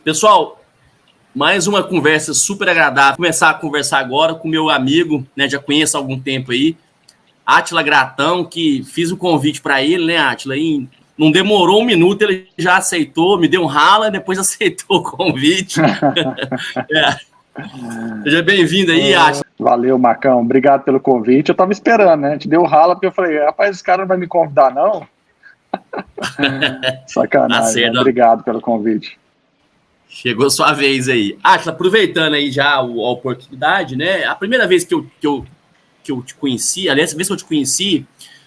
Pessoal, mais uma conversa super agradável. Vou começar a conversar agora com meu amigo, né? Já conheço há algum tempo aí, Átila Gratão, que fiz o convite para ele, né, Átila? E não demorou um minuto, ele já aceitou, me deu um rala, depois aceitou o convite. Seja bem-vindo aí, Átila. Valeu, Marcão. Obrigado pelo convite. Eu tava esperando, né? Te deu rala porque eu falei, rapaz, esse cara não vai me convidar, não? Sacanagem, né? Obrigado pelo convite. Chegou sua vez aí. Átila, aproveitando aí já a oportunidade, né? A primeira vez que eu te conheci, aliás, a vez que eu te conheci,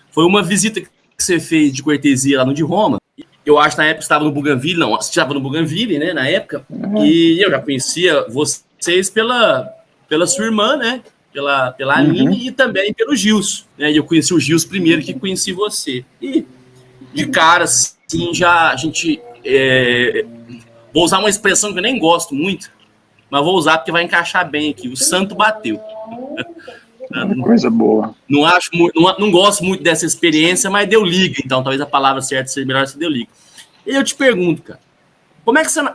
foi uma visita que você fez de cortesia lá no de Roma. Eu acho que na época você estava no Bougainville, não, você estava no Bougainville, né, na época, e eu já conhecia vocês pela sua irmã, né, pela Aline e também pelo Gilson, né, e eu conheci o Gilson primeiro que conheci você. E de cara, assim, já a gente... vou usar uma expressão que eu nem gosto muito, mas vou usar porque vai encaixar bem aqui. O santo bateu. Coisa boa. Não gosto muito dessa experiência, mas deu liga. Então, talvez a palavra certa seja melhor se deu liga. E eu te pergunto, cara,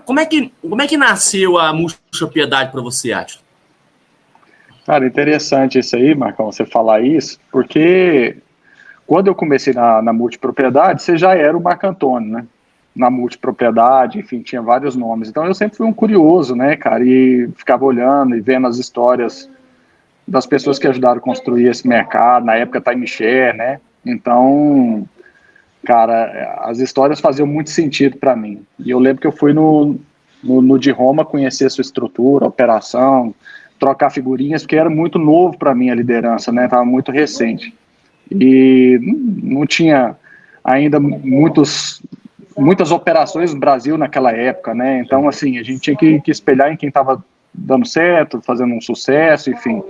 como é que nasceu a multipropriedade para você, Átila? Cara, interessante isso aí, Marcão, você falar isso, porque quando eu comecei na multipropriedade, você já era o Marco Antônio, né? Na multipropriedade, enfim, tinha vários nomes. Então eu sempre fui um curioso, né, cara, e ficava olhando e vendo as histórias das pessoas que ajudaram a construir esse mercado, na época timeshare, né? Então, cara, as histórias faziam muito sentido para mim. E eu lembro que eu fui no de Roma conhecer a sua estrutura, a operação, trocar figurinhas, porque era muito novo para mim a liderança, né? Estava muito recente. E não tinha ainda muitas operações no Brasil naquela época, né? Então, assim, a gente tinha que espelhar em quem estava dando certo, fazendo um sucesso, enfim.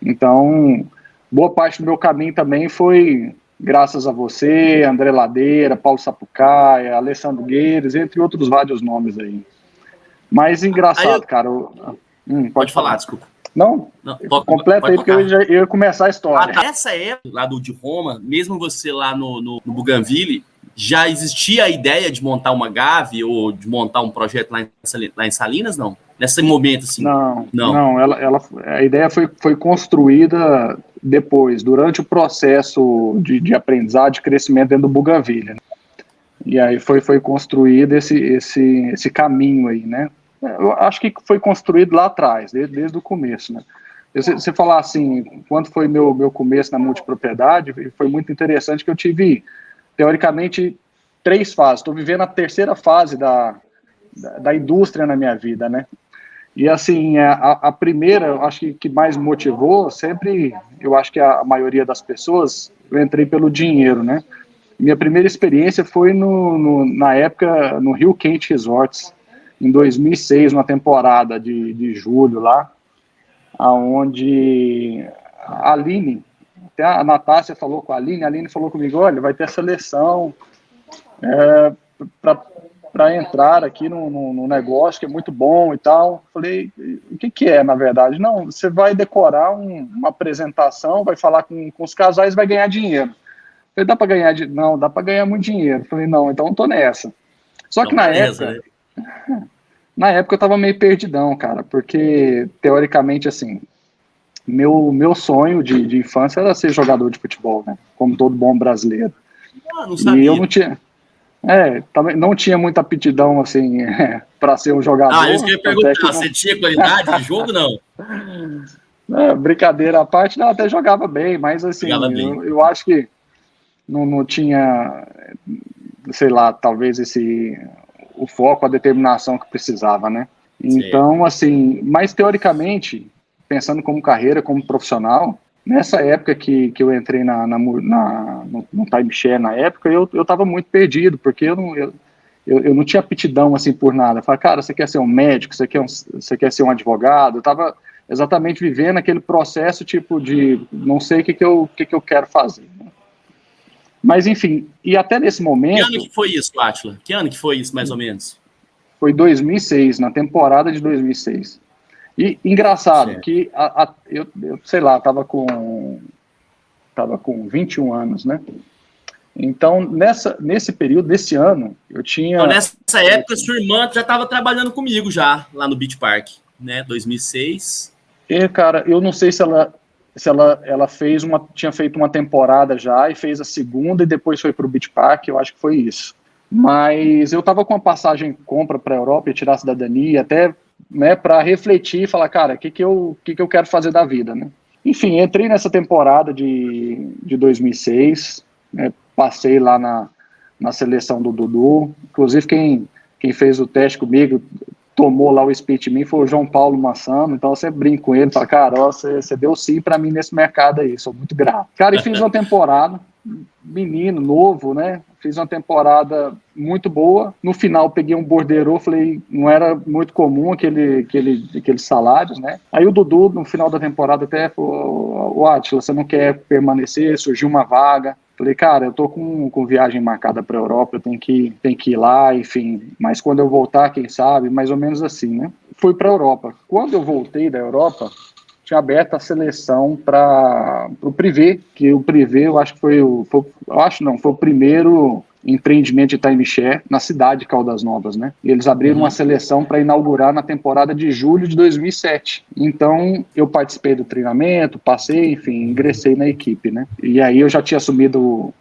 Então, boa parte do meu caminho também foi graças a você, André Ladeira, Paulo Sapucaia, Alessandro Gueires, entre outros vários nomes aí. Mas engraçado, cara... Pode falar, desculpa. Não, completa aí, porque eu ia começar a história. Nessa época, lá de Roma, mesmo você lá no Bougainville, já existia a ideia de montar uma Gávea ou de montar um projeto lá em Salinas, não? Nesse momento, assim? Não, a ideia foi construída depois, durante o processo de aprendizado, de crescimento dentro do Bougainville. Né? E aí foi construído esse caminho aí, né? Eu acho que foi construído lá atrás, desde o começo, né? Você falar assim, quando foi meu começo na multipropriedade, foi muito interessante que eu tive, teoricamente, 3 fases. Estou vivendo a terceira fase da indústria na minha vida, né? E assim, a primeira, eu acho que mais motivou, sempre, eu acho que a maioria das pessoas, eu entrei pelo dinheiro, né? Minha primeira experiência foi na época no Rio Quente Resorts, em 2006, uma temporada de julho lá, onde a Aline, até a Natácia falou com a Aline falou comigo, olha, vai ter seleção para entrar aqui no negócio, que é muito bom e tal. Falei, o que é, na verdade? Não, você vai decorar uma apresentação, vai falar com os casais e vai ganhar dinheiro. Falei, dá para ganhar dinheiro? Não, dá para ganhar muito dinheiro. Falei, não, então eu tô nessa. Só que na época eu tava meio perdidão, cara, porque, teoricamente, assim, meu sonho de infância era ser jogador de futebol, né? Como todo bom brasileiro. Não sabia. E eu não tinha muita aptidão, assim, para ser um jogador. Isso que eu ia perguntar, você tinha qualidade de jogo, não? Brincadeira à parte, não, até jogava bem, mas assim, eu acho que não tinha, sei lá, talvez o foco, a determinação que precisava, né? Então, assim, mas teoricamente, pensando como carreira, como profissional, nessa época que eu entrei no timeshare na época, eu estava muito perdido, porque eu não tinha aptidão assim por nada. Eu falei, cara, você quer ser um médico, você quer ser um advogado? Eu estava exatamente vivendo aquele processo tipo de não sei o que eu quero fazer. Mas enfim, e até nesse momento... Que ano que foi isso, Átila? Que ano que foi isso, mais ou menos? Foi 2006, na temporada de 2006. E engraçado, certo, que eu sei lá, tava com 21 anos, né? Então, nesse período, nesse ano, eu tinha... Então, nessa época, sua irmã já estava trabalhando comigo já, lá no Beach Park, né, 2006. Cara, eu não sei se ela tinha feito uma temporada já e fez a segunda e depois foi para o Beach Park, eu acho que foi isso. Mas eu estava com uma passagem compra para a Europa e tirar a cidadania, até, né, para refletir e falar, cara, o que eu quero fazer da vida, né? Enfim, entrei nessa temporada de 2006, né, passei lá na seleção do Dudu, inclusive quem fez o teste comigo, tomou lá o speech em mim, foi o João Paulo Massano, então eu sempre brinco com ele, falo, cara, você deu sim para mim nesse mercado aí, sou muito grato. Cara, e fiz uma temporada, menino, novo, né, fiz uma temporada muito boa, no final peguei um borderô, falei, não era muito comum aqueles salários, né, aí o Dudu, no final da temporada até falou, o Átila, você não quer permanecer, surgiu uma vaga, falei, cara, eu tô com viagem marcada para a Europa, eu tenho que ir lá, enfim, mas quando eu voltar, quem sabe, mais ou menos assim, né? Fui para a Europa. Quando eu voltei da Europa, tinha aberto a seleção para o Privé, que o Privé eu acho que foi o primeiro empreendimento de timeshare na cidade de Caldas Novas, né? E eles abriram uma seleção para inaugurar na temporada de julho de 2007. Então, eu participei do treinamento, passei, enfim, ingressei na equipe, né? E aí eu já tinha assumido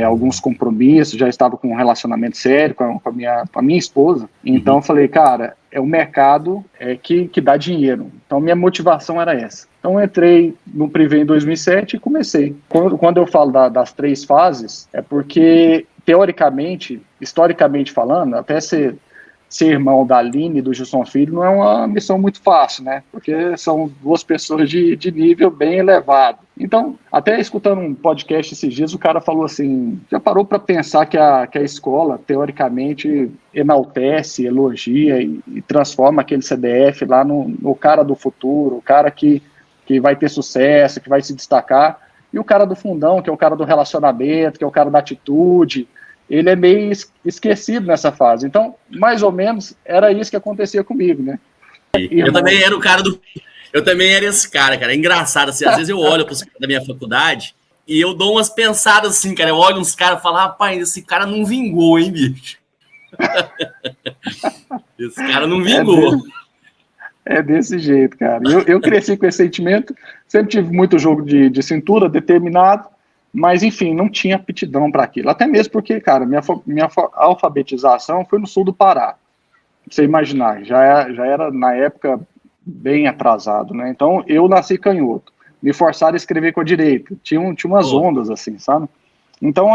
alguns compromissos, já estava com um relacionamento sério com a minha esposa. Então, eu falei, cara, é o mercado que dá dinheiro. Então, minha motivação era essa. Então, eu entrei no Privé em 2007 e comecei. Quando eu falo das 3 fases, é porque, teoricamente, historicamente falando, até ser irmão da Aline e do Gilson Filho não é uma missão muito fácil, né? Porque são 2 pessoas de nível bem elevado. Então, até escutando um podcast esses dias, o cara falou assim, já parou para pensar que a escola, teoricamente, enaltece, elogia e transforma aquele CDF lá no cara do futuro, o cara que vai ter sucesso, que vai se destacar, e o cara do fundão, que é o cara do relacionamento, que é o cara da atitude, ele é meio esquecido nessa fase. Então, mais ou menos, era isso que acontecia comigo, né? Eu também era o cara do... Eu também era esse cara. É engraçado, assim, às vezes eu olho para os caras da minha faculdade e eu dou umas pensadas assim, cara. Eu olho uns caras e falo, rapaz, esse cara não vingou, hein, bicho? Esse cara não vingou. É desse jeito, cara. Eu cresci com esse sentimento, sempre tive muito jogo de cintura determinado, mas, enfim, não tinha aptidão para aquilo. Até mesmo porque, cara, minha alfabetização foi no sul do Pará. Pra você imaginar, já era, na época, bem atrasado, né? Então, eu nasci canhoto. Me forçaram a escrever com a direita. Tinha umas ondas, assim, sabe? Então,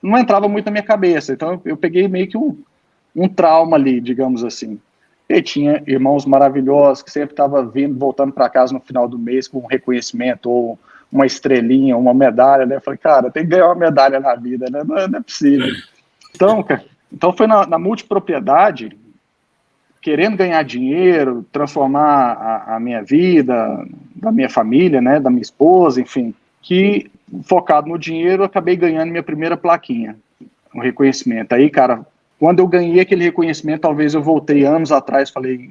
não entrava muito na minha cabeça. Então, eu peguei meio que um trauma ali, digamos assim. E tinha irmãos maravilhosos que sempre estavam voltando para casa no final do mês com um reconhecimento ou uma estrelinha, uma medalha, né? Eu falei, cara, tem que ganhar uma medalha na vida, né? Não é possível. Então foi na multipropriedade, querendo ganhar dinheiro, transformar a minha vida, da minha família, né? Da minha esposa, enfim, que focado no dinheiro, eu acabei ganhando minha primeira plaquinha, um reconhecimento. Aí, cara, quando eu ganhei aquele reconhecimento, talvez eu voltei anos atrás, falei,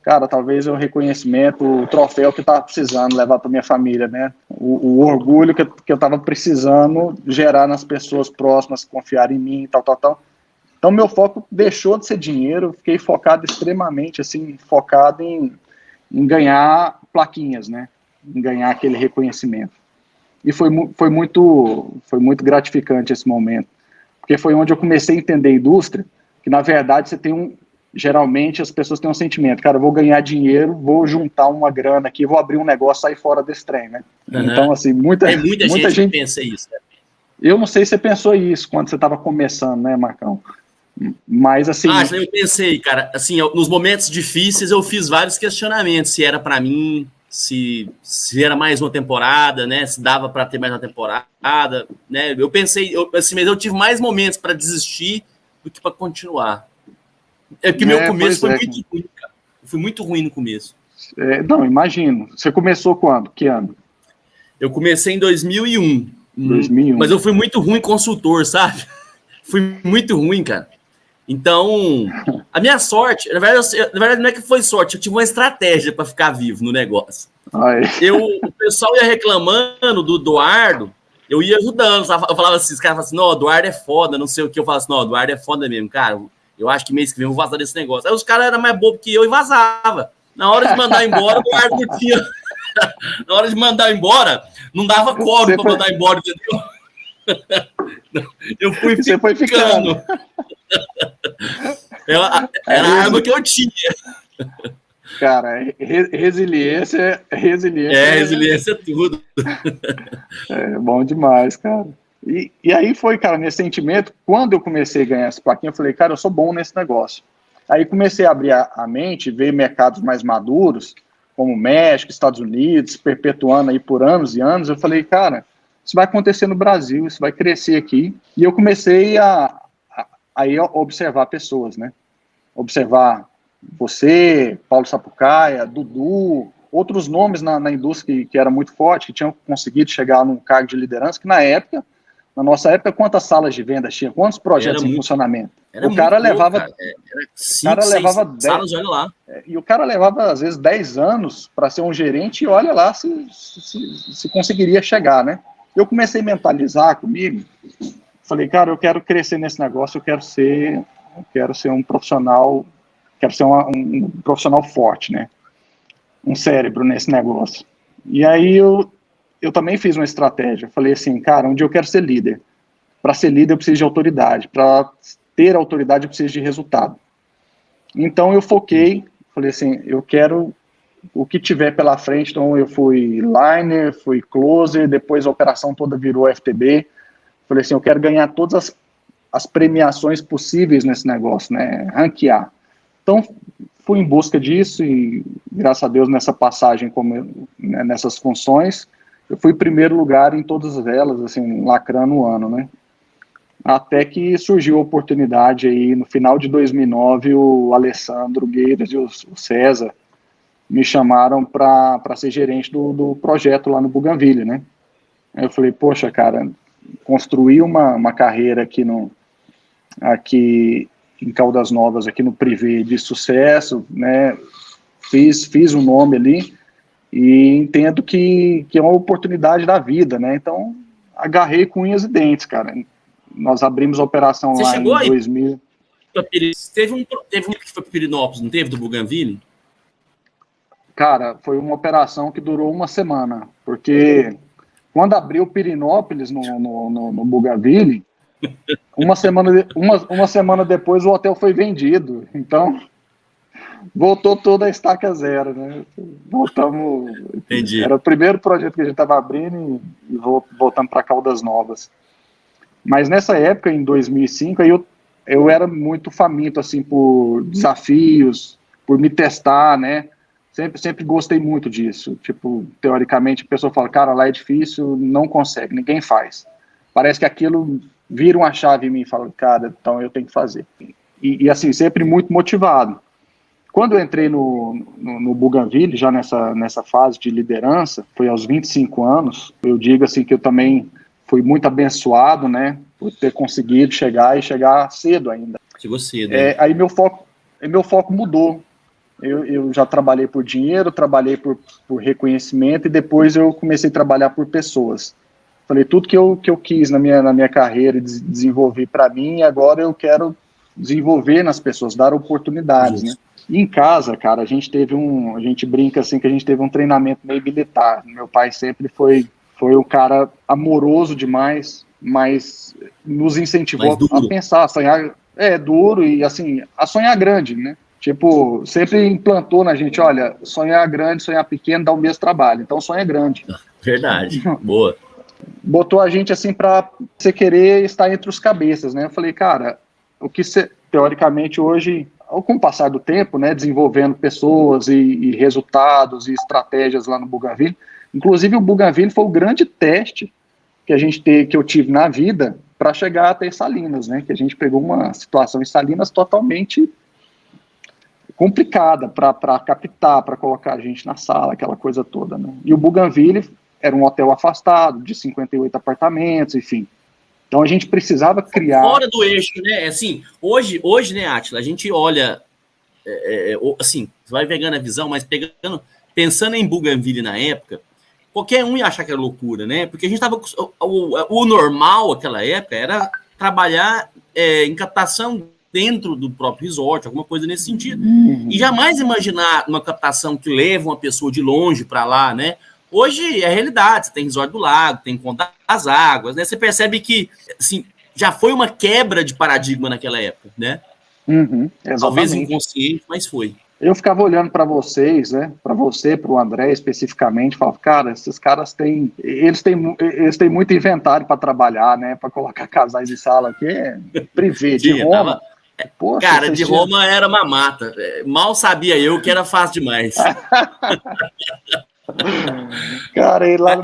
cara, talvez é o reconhecimento, o troféu que eu estava precisando levar para minha família, né? O orgulho que eu estava precisando gerar nas pessoas próximas, confiar em mim, tal. Então, meu foco deixou de ser dinheiro, fiquei focado extremamente, assim, focado em ganhar plaquinhas, né? Em ganhar aquele reconhecimento. E foi muito gratificante esse momento, porque foi onde eu comecei a entender a indústria, que, na verdade, geralmente as pessoas têm um sentimento, cara, eu vou ganhar dinheiro, vou juntar uma grana aqui, vou abrir um negócio, sair fora desse trem, né? Então, assim, muita gente que pensa isso. Né? Eu não sei se você pensou isso quando você estava começando, né, Marcão? Mas, assim... eu pensei, cara, assim, nos momentos difíceis eu fiz vários questionamentos, se era para mim, se era mais uma temporada, né, se dava para ter mais uma temporada, né, eu pensei, mas eu tive mais momentos para desistir do que para continuar. É que meu começo foi muito ruim, cara. Eu fui muito ruim no começo. Não, imagino. Você começou quando? Que ano? Eu comecei em 2001. Mas eu fui muito ruim consultor, sabe? Fui muito ruim, cara. Então, a minha sorte, na verdade não é que foi sorte, eu tive uma estratégia para ficar vivo no negócio. O pessoal ia reclamando do Eduardo, eu ia ajudando, sabe? Eu falava assim, os caras falavam assim, não, o Eduardo é foda, não sei o que. Eu falava assim, não, o Eduardo é foda mesmo, cara. Eu acho que mês que vem eu vou vazar desse negócio. Aí os caras eram mais bobos que eu e vazava. Na hora de mandar embora, o Eduardo não tinha. Na hora de mandar embora, não dava coro para mandar embora, entendeu? Eu fui Você foi ficando. Era a arma que eu tinha. Cara, resiliência resiliência é tudo. É bom demais, cara. E aí foi, cara, nesse sentimento, quando eu comecei a ganhar essa plaquinha, eu falei, cara, eu sou bom nesse negócio. Aí comecei a abrir a mente, ver mercados mais maduros, como México, Estados Unidos, perpetuando aí por anos e anos. Eu falei, cara, isso vai acontecer no Brasil, isso vai crescer aqui. E eu comecei a observar pessoas, né? Observar você, Paulo Sapucaia, Dudu, outros nomes na indústria que era muito forte, que tinham conseguido chegar num cargo de liderança, que na nossa época, quantas salas de venda tinha? Quantos projetos em funcionamento? O cara levava 10 salas, olha lá. E o cara levava, às vezes, 10 anos para ser um gerente e olha lá se conseguiria chegar, né? Eu comecei a mentalizar comigo, falei, cara, eu quero crescer nesse negócio, eu quero ser um profissional, quero ser um profissional forte, né? Um cérebro nesse negócio. E aí eu também fiz uma estratégia. Falei assim, cara, um dia eu quero ser líder. Para ser líder eu preciso de autoridade. Para ter autoridade eu preciso de resultado. Então eu foquei, falei assim, eu quero o que tiver pela frente. Então eu fui liner, fui closer, depois a operação toda virou FTB. Falei assim, eu quero ganhar todas as premiações possíveis nesse negócio, né? Ranquear. Então fui em busca disso e, graças a Deus, nessa passagem, nessas funções, eu fui em primeiro lugar em todas elas, assim, lacrando o ano, né? Até que surgiu a oportunidade aí, no final de 2009, o Alessandro Gueiras e o César me chamaram para ser gerente do projeto lá no Bougainville, né? Aí eu falei, poxa, cara, construir uma carreira aqui em Caldas Novas, aqui no Privé, de sucesso, né? Fiz um nome ali e entendo que é uma oportunidade da vida, né? Então, agarrei com unhas e dentes, cara. Nós abrimos a operação lá em 2000. Teve um que foi para Pirinópolis, não teve, do Bougainville? Cara, foi uma operação que durou uma semana, porque quando abriu Pirinópolis no Bougainville, uma semana depois o hotel foi vendido, então voltou toda a estaca zero, né? Voltamos. Entendi. Era o primeiro projeto que a gente estava abrindo e voltamos para Caldas Novas. Mas nessa época, em 2005, aí eu era muito faminto assim por desafios, por me testar, né? Sempre gostei muito disso. Tipo, teoricamente, a pessoa fala, cara, lá é difícil, não consegue, ninguém faz. Parece que aquilo vira uma chave em mim e fala, cara, então eu tenho que fazer. E assim, sempre muito motivado. Quando eu entrei no Bougainville, já nessa fase de liderança, foi aos 25 anos, eu digo assim que eu também fui muito abençoado, né, por ter conseguido chegar cedo ainda. Chegou cedo. Aí meu foco mudou. Eu já trabalhei por dinheiro, trabalhei por reconhecimento e depois eu comecei a trabalhar por pessoas. Falei, tudo que eu quis na minha carreira e desenvolver para mim, agora eu quero desenvolver nas pessoas, dar oportunidades, né? E em casa, cara, a gente brinca assim que a gente teve um treinamento meio militar. Meu pai sempre foi um cara amoroso demais, mas nos incentivou a pensar, a sonhar, duro e assim, a sonhar grande, né? Tipo, sempre implantou na gente, olha, sonhar grande, sonhar pequeno dá o mesmo trabalho, então sonha grande. Verdade, boa. Botou a gente assim para você querer estar entre os cabeças, né? Eu falei, cara, o que teoricamente hoje, com o passar do tempo, né, desenvolvendo pessoas e resultados e estratégias lá no Bougainville, inclusive o Bougainville foi o grande teste que eu tive na vida para chegar até Salinas, né? Que a gente pegou uma situação em Salinas totalmente complicada para captar, para colocar a gente na sala, aquela coisa toda, né? E o Bougainville era um hotel afastado, de 58 apartamentos, enfim. Então a gente precisava criar... Fora do eixo, né? Assim, hoje, né, Átila, a gente olha, assim, vai pegando a visão, mas pensando em Bougainville na época, qualquer um ia achar que era loucura, né? Porque a gente tava... O normal, naquela época, era trabalhar em captação dentro do próprio resort, alguma coisa nesse sentido. E jamais imaginar uma captação que leva uma pessoa de longe para lá, né? Hoje é a realidade, você tem resort do lago, tem conta das águas, né? Você percebe que, assim, já foi uma quebra de paradigma naquela época, né? Talvez inconsciente, mas foi. Eu ficava olhando para vocês, né? Para você, para o André especificamente, falava, cara, esses caras eles têm muito inventário para trabalhar, né? Para colocar casais em sala aqui, privê de Roma. Poxa, cara, de Roma era uma mata. Mal sabia eu que era fácil demais. Cara, e lá no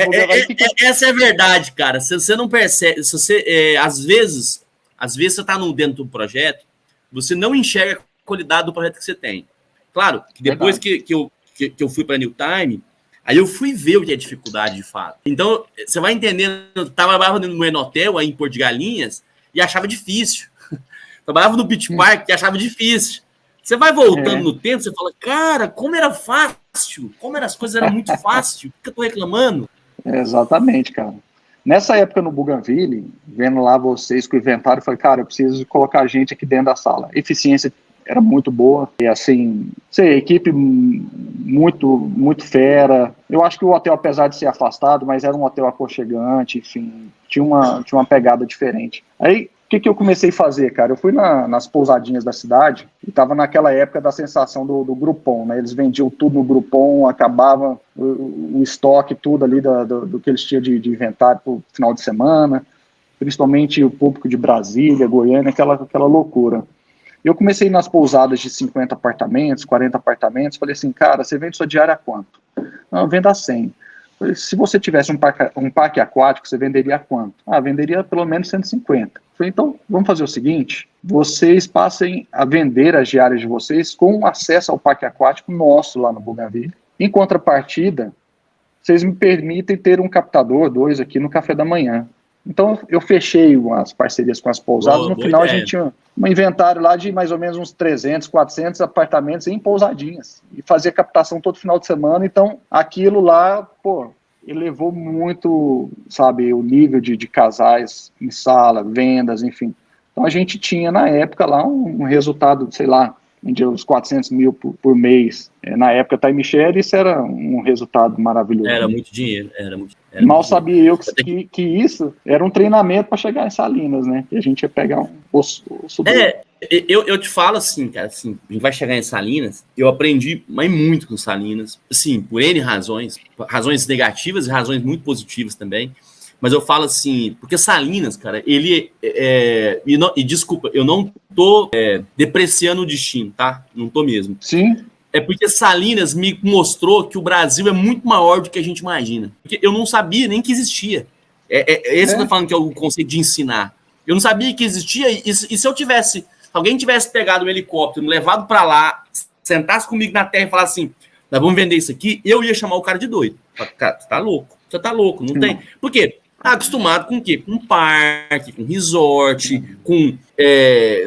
essa é a verdade, cara. Se você não percebe, se você, às vezes você está dentro do projeto, você não enxerga a qualidade do projeto que você tem. Claro, que depois que eu fui para a New Time, aí eu fui ver o que é dificuldade de fato. Então, você vai entendendo, eu trabalhava no Enotel, aí em Porto de Galinhas, e achava difícil. Trabalhava no Beach Park e achava difícil. Você vai voltando no tempo, você fala, cara, como era fácil, as coisas eram muito fáceis, por que eu tô reclamando? Exatamente, cara. Nessa época no Bougainville, vendo lá vocês com o inventário, eu falei, cara, eu preciso colocar gente aqui dentro da sala. A eficiência era muito boa, e assim, equipe muito fera. Eu acho que o hotel, apesar de ser afastado, mas era um hotel aconchegante, enfim, tinha uma pegada diferente. Aí, o que eu comecei a fazer, cara? Eu fui nas pousadinhas da cidade e tava naquela época da sensação do Groupon, né? Eles vendiam tudo no Groupon, acabava o estoque, tudo ali do que eles tinham de inventário pro final de semana, principalmente o público de Brasília, Goiânia, aquela loucura. Eu comecei nas pousadas de 50 apartamentos, 40 apartamentos, falei assim, cara, você vende sua diária a quanto? Não, eu vendo a 100. Se você tivesse um parque aquático, você venderia a quanto? Venderia pelo menos 150. Falei, então, vamos fazer o seguinte, vocês passem a vender as diárias de vocês com acesso ao parque aquático nosso lá no Bougainville. Em contrapartida, vocês me permitem ter um captador, 2 aqui no café da manhã. Então, eu fechei umas parcerias com as pousadas, no final a gente tinha um inventário lá de mais ou menos uns 300, 400 apartamentos em pousadinhas, e fazia captação todo final de semana, então aquilo lá, elevou muito, sabe, o nível de casais em sala, vendas, enfim. Então a gente tinha na época lá um resultado, sei lá, de uns 400 mil por mês. Na época, Time Share, isso era um resultado maravilhoso. Era muito dinheiro. Mal sabia eu que isso era um treinamento para chegar em Salinas, né? Que a gente ia pegar um osso eu te falo assim, cara, assim, a gente vai chegar em Salinas, eu aprendi muito com Salinas, assim, por N razões negativas e razões muito positivas também. Mas eu falo assim, porque Salinas, cara, ele e desculpa, eu não tô depreciando o destino, tá? Não tô mesmo. Sim. É porque Salinas me mostrou que o Brasil é muito maior do que a gente imagina. Porque eu não sabia nem que existia. Esse que eu tô falando que é o conceito de ensinar. Eu não sabia que existia, e se alguém tivesse pegado um helicóptero, me levado para lá, sentasse comigo na terra e falasse assim, nós vamos vender isso aqui, eu ia chamar o cara de doido. Cara, você tá louco, não tem. Por quê? Acostumado com o quê? Com parque, com resort, com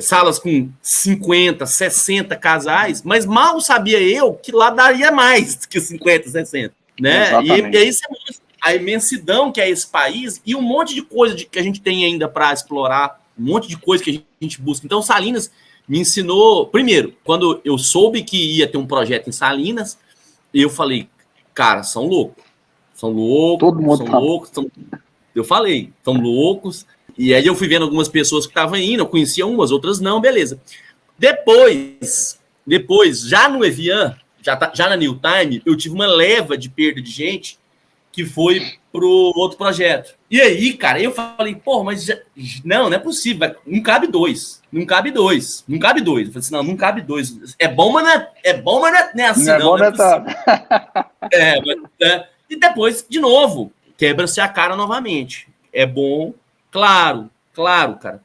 salas com 50, 60 casais, mas mal sabia eu que lá daria mais que 50, 60, né? E aí você mostra a imensidão que é esse país e um monte de coisa que a gente tem ainda para explorar, um monte de coisa que a gente busca. Então, Salinas me ensinou, primeiro, quando eu soube que ia ter um projeto em Salinas, eu falei, cara, são loucos. Todo mundo são loucos. Eu falei, são loucos. E aí eu fui vendo algumas pessoas que estavam indo, eu conhecia umas, outras não, beleza. Depois já no Evian, já na New Time, eu tive uma leva de perda de gente que foi pro outro projeto. E aí, cara, eu falei, mas não é possível, não cabe dois. Eu falei assim, não cabe dois. É bom, mas não é assim, não. E depois, de novo, quebra-se a cara novamente. É bom, claro, cara,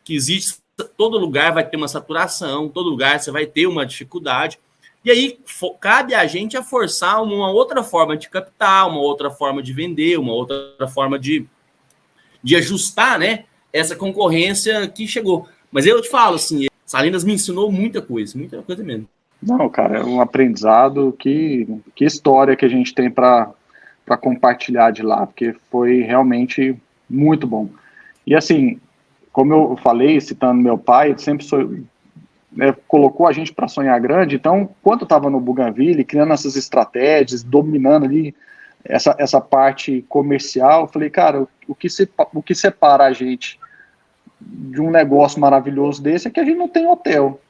que existe, todo lugar vai ter uma saturação, todo lugar você vai ter uma dificuldade, e aí cabe a gente a forçar uma outra forma de captar, uma outra forma de vender, uma outra forma de ajustar, né, essa concorrência que chegou. Mas eu te falo, assim, Salinas me ensinou muita coisa mesmo. Não, cara, é um aprendizado, que história que a gente tem para para compartilhar de lá, porque foi realmente muito bom. E assim, como eu falei, citando meu pai, ele sempre colocou a gente para sonhar grande. Então, quando eu estava no Bougainville, criando essas estratégias, dominando ali essa parte comercial, eu falei, cara, o que separa a gente de um negócio maravilhoso desse é que a gente não tem hotel.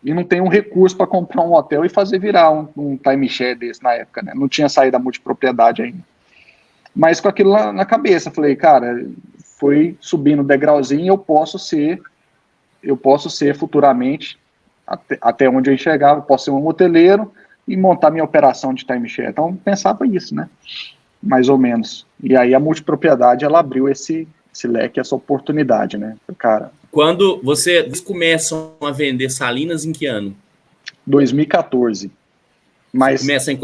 E não tem um recurso para comprar um hotel e fazer virar um timeshare desse na época, né? Não tinha saído da multipropriedade ainda. Mas com aquilo na cabeça, falei, cara, foi subindo degrauzinho, eu posso ser futuramente, até onde eu enxergava, eu posso ser um hoteleiro e montar minha operação de timeshare. Então, pensava isso, né? Mais ou menos. E aí a multipropriedade, ela abriu esse leque, essa oportunidade, né? Cara, Quando vocês começam a vender Salinas, em que ano? 2014. Mas você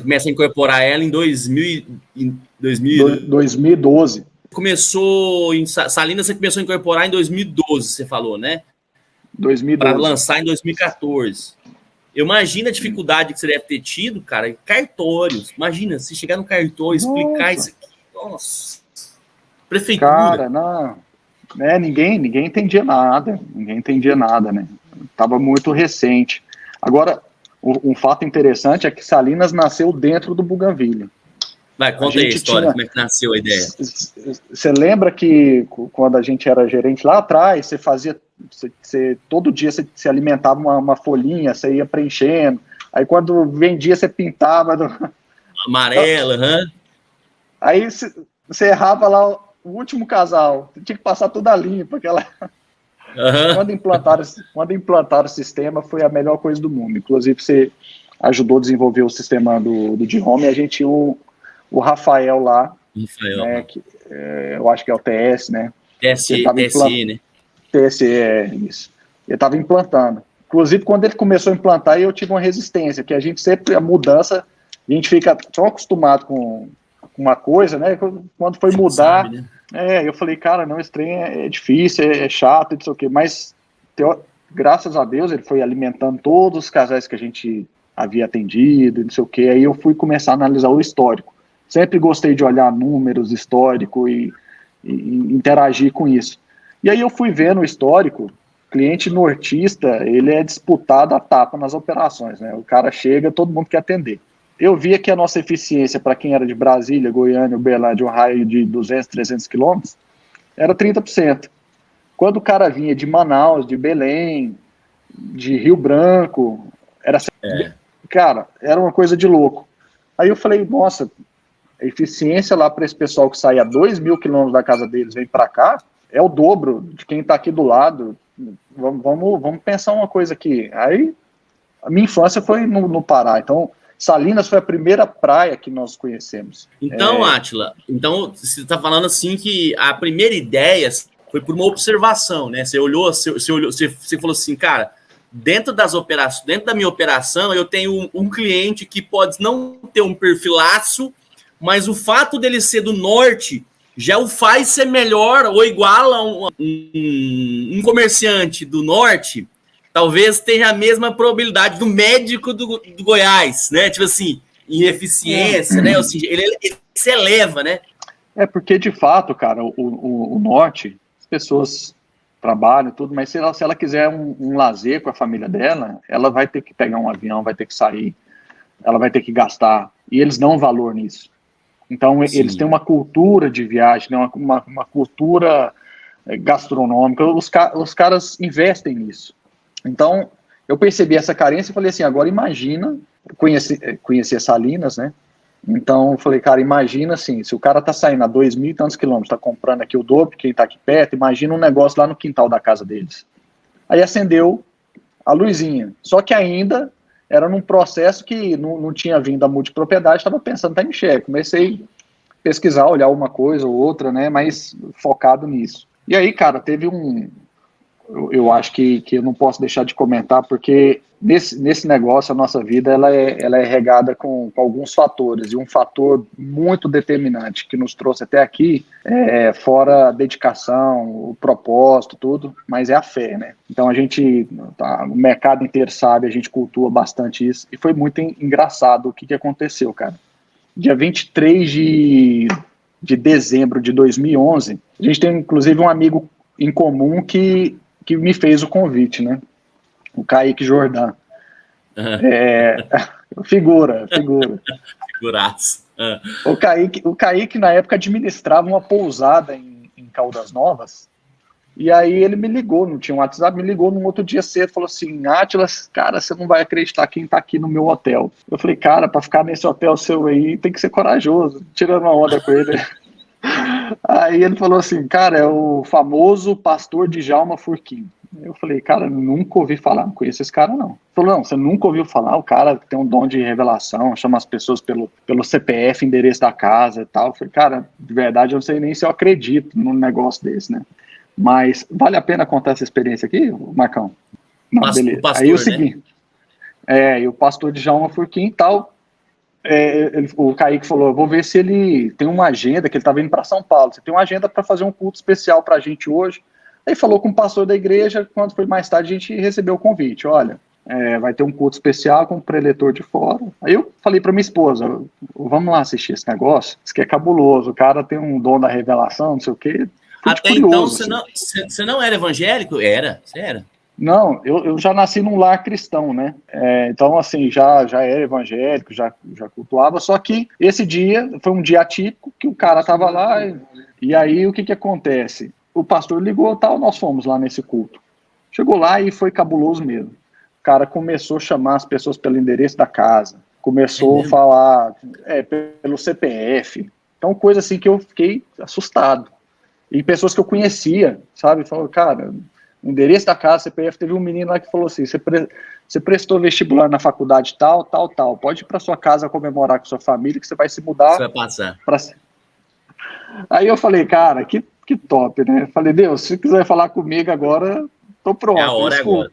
começa a incorporar ela em 2012. Começou em Salinas, você começou a incorporar em 2012, você falou, né? 2012. Para lançar em 2014. Eu imagino a dificuldade que você deve ter tido, cara, cartórios. Imagina, se chegar no cartório, explicar isso aqui. Nossa. Prefeitura. Cara, não. Né, ninguém entendia nada. Ninguém entendia nada, né? Tava muito recente. Agora, um fato interessante é que Salinas nasceu dentro do Bougainville. Vai, conta aí a história, como é que nasceu a ideia. Você lembra que quando a gente era gerente lá atrás, você fazia, todo dia você se alimentava uma folhinha, você ia preenchendo, aí quando vendia você pintava. Amarela, hã? Aí você errava lá o último casal, você tinha que passar toda a limpa, aquela... Quando implantaram o sistema, foi a melhor coisa do mundo. Inclusive, você ajudou a desenvolver o sistema do de-home, e a gente tinha o Rafael lá, né, que, eu acho que é o TS, né? TSE, né? TSE, isso. Ele estava implantando. Inclusive, quando ele começou a implantar, eu tive uma resistência, que a gente sempre, a mudança, a gente fica tão acostumado com uma coisa, né? Quando foi mudar, sabe, né? Eu falei, cara, não, esse trem é difícil, é chato, não sei o quê, mas graças a Deus ele foi alimentando todos os casais que a gente havia atendido, não sei o quê, aí eu fui começar a analisar o histórico. Sempre gostei de olhar números, histórico e interagir com isso. E aí eu fui vendo o histórico, cliente nortista, ele é disputado a tapa nas operações, né? O cara chega, todo mundo quer atender. Eu via que a nossa eficiência para quem era de Brasília, Goiânia, Uberlândia, um raio de 200, 300 quilômetros, era 30%. Quando o cara vinha de Manaus, de Belém, de Rio Branco, cara, era uma coisa de louco. Aí eu falei, nossa, a eficiência lá para esse pessoal que sai a 2.000 quilômetros da casa deles, vem para cá, é o dobro de quem está aqui do lado. Vamos pensar uma coisa aqui. Aí, a minha infância foi no Pará, então Salinas foi a primeira praia que nós conhecemos. Então, Átila, você está falando assim que a primeira ideia foi por uma observação, né? Você olhou, você falou assim, cara, dentro da minha operação, eu tenho um cliente que pode não ter um perfilaço, mas o fato dele ser do norte já o faz ser melhor ou igual a um comerciante do norte, talvez tenha a mesma probabilidade do médico do Goiás, né? Tipo assim, em eficiência, né? Ou seja, ele se eleva, né? Porque, de fato, cara, o norte, as pessoas trabalham tudo, mas se ela quiser um lazer com a família dela, ela vai ter que pegar um avião, vai ter que sair, ela vai ter que gastar, e eles dão valor nisso. Então, sim, eles têm uma cultura de viagem, né, uma cultura gastronômica, os caras investem nisso. Então, eu percebi essa carência e falei assim, agora imagina, conhecer Salinas, né? Então, eu falei, cara, imagina assim, se o cara tá saindo a 2.000 e tantos quilômetros, tá comprando aqui o dobro, quem tá aqui perto, imagina um negócio lá no quintal da casa deles. Aí acendeu a luzinha, só que ainda era num processo que não tinha vindo a multipropriedade, estava pensando em timeshare. Comecei a pesquisar, olhar uma coisa ou outra, né, mas focado nisso. E aí, cara, teve eu acho que eu não posso deixar de comentar, porque nesse negócio, a nossa vida ela é regada com alguns fatores, e um fator muito determinante que nos trouxe até aqui, fora a dedicação, o propósito, tudo, mas é a fé, né? Então o mercado inteiro sabe, a gente cultua bastante isso, e foi muito engraçado o que aconteceu, cara. dia 23 de dezembro de 2011. A gente tem, inclusive, um amigo em comum que me fez o convite, né? O Kaique Jordan. Figura. Figuraço. O Kaique, na época, administrava uma pousada em Caldas Novas. E aí ele me ligou, não tinha um WhatsApp, me ligou num outro dia cedo, falou assim, Atlas, cara, você não vai acreditar quem tá aqui no meu hotel. Eu falei, cara, pra ficar nesse hotel seu aí, tem que ser corajoso, tirando uma onda com ele. Aí ele falou assim, cara, é o famoso pastor Djalma Furquim. Eu falei, cara, nunca ouvi falar, não conheço esse cara, não. Ele falou, não, você nunca ouviu falar, o cara tem um dom de revelação, chama as pessoas pelo CPF, endereço da casa e tal. Eu falei, cara, de verdade, eu não sei nem se eu acredito num negócio desse, né? Mas vale a pena contar essa experiência aqui, Marcão? Não, beleza. Pastor, aí o seguinte, e o pastor Djalma Furquim e tal, o Kaique falou, vou ver se ele tem uma agenda, que ele estava indo para São Paulo, você tem uma agenda para fazer um culto especial para a gente hoje. Aí falou com o pastor da igreja, quando foi mais tarde a gente recebeu o convite, olha, vai ter um culto especial com o preletor de fora. Aí eu falei para minha esposa, vamos lá assistir esse negócio, isso que é cabuloso, o cara tem um dom da revelação, não sei o quê. Até curioso, então você não era evangélico? Você era? Não, eu já nasci num lar cristão, né? Então, assim, já era evangélico, já cultuava, só que esse dia foi um dia atípico que o cara tava lá, e aí o que acontece? O pastor ligou, tal, nós fomos lá nesse culto. Chegou lá e foi cabuloso mesmo. O cara começou a chamar as pessoas pelo endereço da casa, começou a falar pelo CPF, então coisa assim que eu fiquei assustado. E pessoas que eu conhecia, sabe, falou, cara, o endereço da casa, CPF, teve um menino lá que falou assim, você prestou vestibular na faculdade tal, pode ir para sua casa comemorar com sua família que você vai se mudar. Você vai passar. Aí eu falei, cara, que top, né? Falei, Deus, se quiser falar comigo agora, tô pronto. A hora é agora.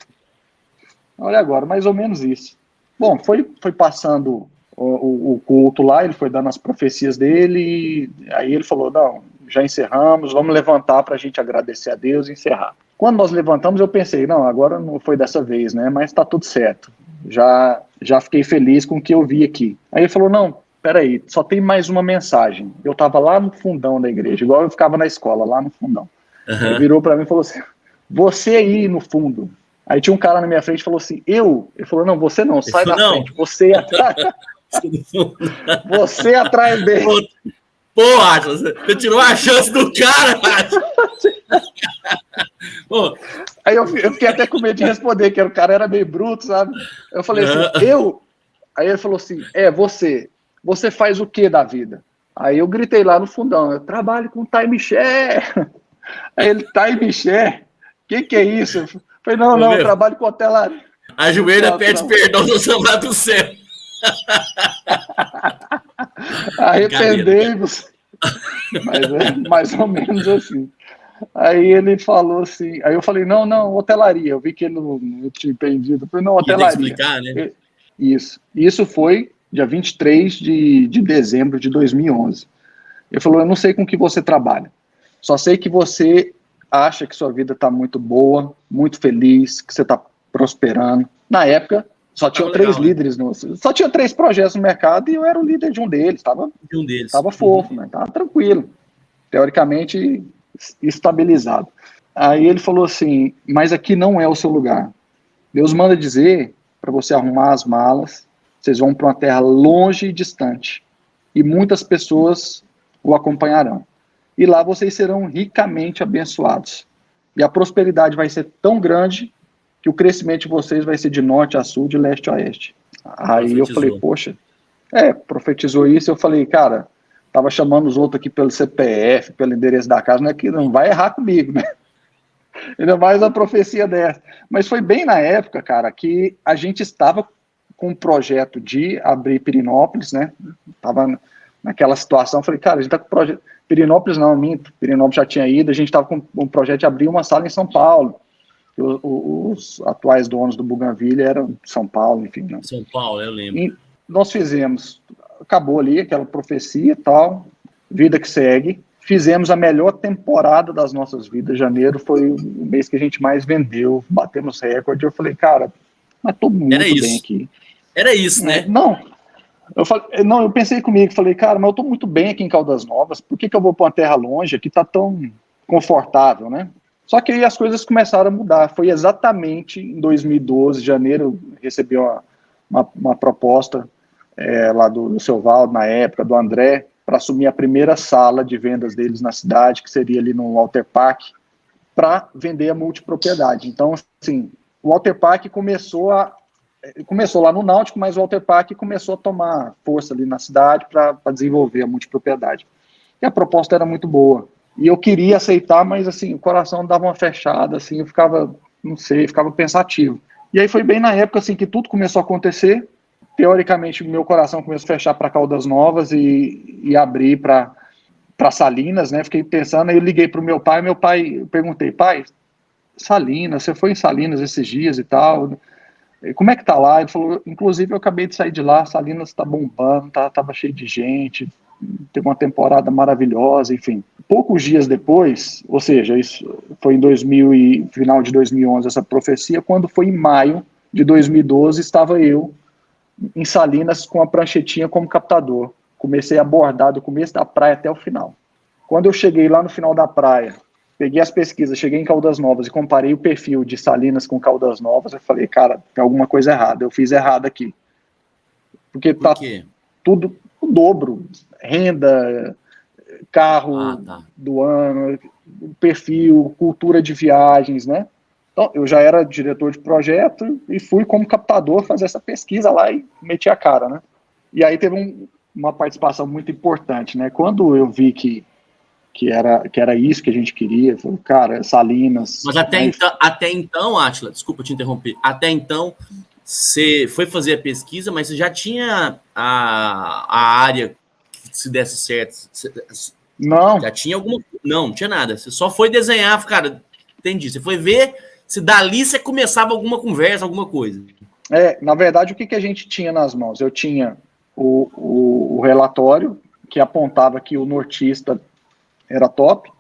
Olha agora, mais ou menos isso. Bom, foi passando o culto lá, ele foi dando as profecias dele, e aí ele falou, não, já encerramos, vamos levantar para a gente agradecer a Deus e encerrar. Quando nós levantamos, eu pensei, não, agora não foi dessa vez, né? Mas tá tudo certo. Já fiquei feliz com o que eu vi aqui. Aí ele falou, não, peraí, só tem mais uma mensagem. Eu tava lá no fundão da igreja, igual eu ficava na escola, lá no fundão. Ele virou para mim e falou assim, você aí no fundo. Aí tinha um cara na minha frente e falou assim, eu? Ele falou, não, você não, sai da frente, você atrás. Você atrás dele. Pô, Atlas, você tirou a chance do cara, Pô. Aí eu fiquei até com medo de responder, que o cara era meio bruto, sabe? Eu falei assim, eu? Aí ele falou assim, você faz o que da vida? Aí eu gritei lá no fundão, eu trabalho com timeshare. Aí ele, timeshare? Que é isso? Eu falei, não, eu trabalho com hotelaria. Ajoelha, pede perdão do Samba do Céu. Arrependemos. Mas é mais ou menos assim. Aí ele falou assim, aí eu falei, não, hotelaria. Eu vi que ele não tinha entendido. Eu falei, não, hotelaria. Tem que explicar, né? Isso foi dia 23 de dezembro de 2011. Ele falou, eu não sei com que você trabalha, só sei que você acha que sua vida está muito boa, muito feliz, que você está prosperando. Na época, só tinha três líderes, só tinha 3 projetos no mercado e eu era o líder de um deles. Estava fofo, né? Estava tranquilo, teoricamente estabilizado. Aí ele falou assim, mas aqui não é o seu lugar. Deus manda dizer para você arrumar as malas, vocês vão para uma terra longe e distante, e muitas pessoas o acompanharão. E lá vocês serão ricamente abençoados. E a prosperidade vai ser tão grande que o crescimento de vocês vai ser de norte a sul, de leste a oeste. Aí eu falei, poxa, profetizou isso, eu falei, cara, tava chamando os outros aqui pelo CPF, pelo endereço da casa, não é que não vai errar comigo, né? Ainda mais a profecia dessa. Mas foi bem na época, cara, que a gente estava com um projeto de abrir Pirenópolis, né? Tava naquela situação, falei, cara, a gente tá com projeto... Pirenópolis não, Pirenópolis já tinha ido, a gente estava com um projeto de abrir uma sala em São Paulo. Os atuais donos do Bougainville eram de São Paulo, enfim. Né? São Paulo, eu lembro. E nós fizemos, acabou ali aquela profecia e tal, vida que segue. Fizemos a melhor temporada das nossas vidas. Janeiro foi o mês que a gente mais vendeu, batemos recorde. Eu falei, cara, mas tô muito bem aqui. Era isso, né? Não, Eu pensei comigo, falei, cara, mas eu tô muito bem aqui em Caldas Novas, por que eu vou para uma terra longe? Aqui tá tão confortável, né? Só que aí as coisas começaram a mudar. Foi exatamente em 2012, janeiro, eu recebi uma proposta lá do seu Valdo, na época, do André, para assumir a primeira sala de vendas deles na cidade, que seria ali no Walter Park, para vender a multipropriedade. Então, assim, o Walter Park começou lá no Náutico, mas o Walter Park começou a tomar força ali na cidade para desenvolver a multipropriedade. E a proposta era muito boa. E eu queria aceitar, mas assim, o coração dava uma fechada, assim, eu ficava, não sei, ficava pensativo. E aí foi bem na época assim que tudo começou a acontecer. Teoricamente, meu coração começou a fechar para Caldas Novas e abrir para Salinas, né? Fiquei pensando, aí eu liguei para o meu pai, eu perguntei, pai, Salinas, você foi em Salinas esses dias e tal? Como é que tá lá? Ele falou, inclusive eu acabei de sair de lá, Salinas está bombando, tava cheio de gente, teve uma temporada maravilhosa, enfim. Poucos dias depois, ou seja, isso foi em final de 2011 essa profecia, quando foi em maio de 2012, estava eu em Salinas com a pranchetinha como captador. Comecei a abordar do começo da praia até o final. Quando eu cheguei lá no final da praia, peguei as pesquisas, cheguei em Caldas Novas e comparei o perfil de Salinas com Caldas Novas, eu falei, cara, tem alguma coisa errada, eu fiz errado aqui. Porque tá tudo o dobro, renda, carro do ano, perfil, cultura de viagens, né? Então, eu já era diretor de projeto e fui como captador fazer essa pesquisa lá e meti a cara, né? E aí teve uma participação muito importante, né? Quando eu vi que era isso que a gente queria, falei, cara, Salinas... Mas até então, Átila, desculpa te interromper, até então você foi fazer a pesquisa, mas você já tinha a área que se desse certo? Não. Já tinha alguma... Não tinha nada. Você só foi desenhar, cara, entendi. Você foi ver se dali você começava alguma conversa, alguma coisa. Na verdade, o que a gente tinha nas mãos? Eu tinha o relatório que apontava que o nortista era top.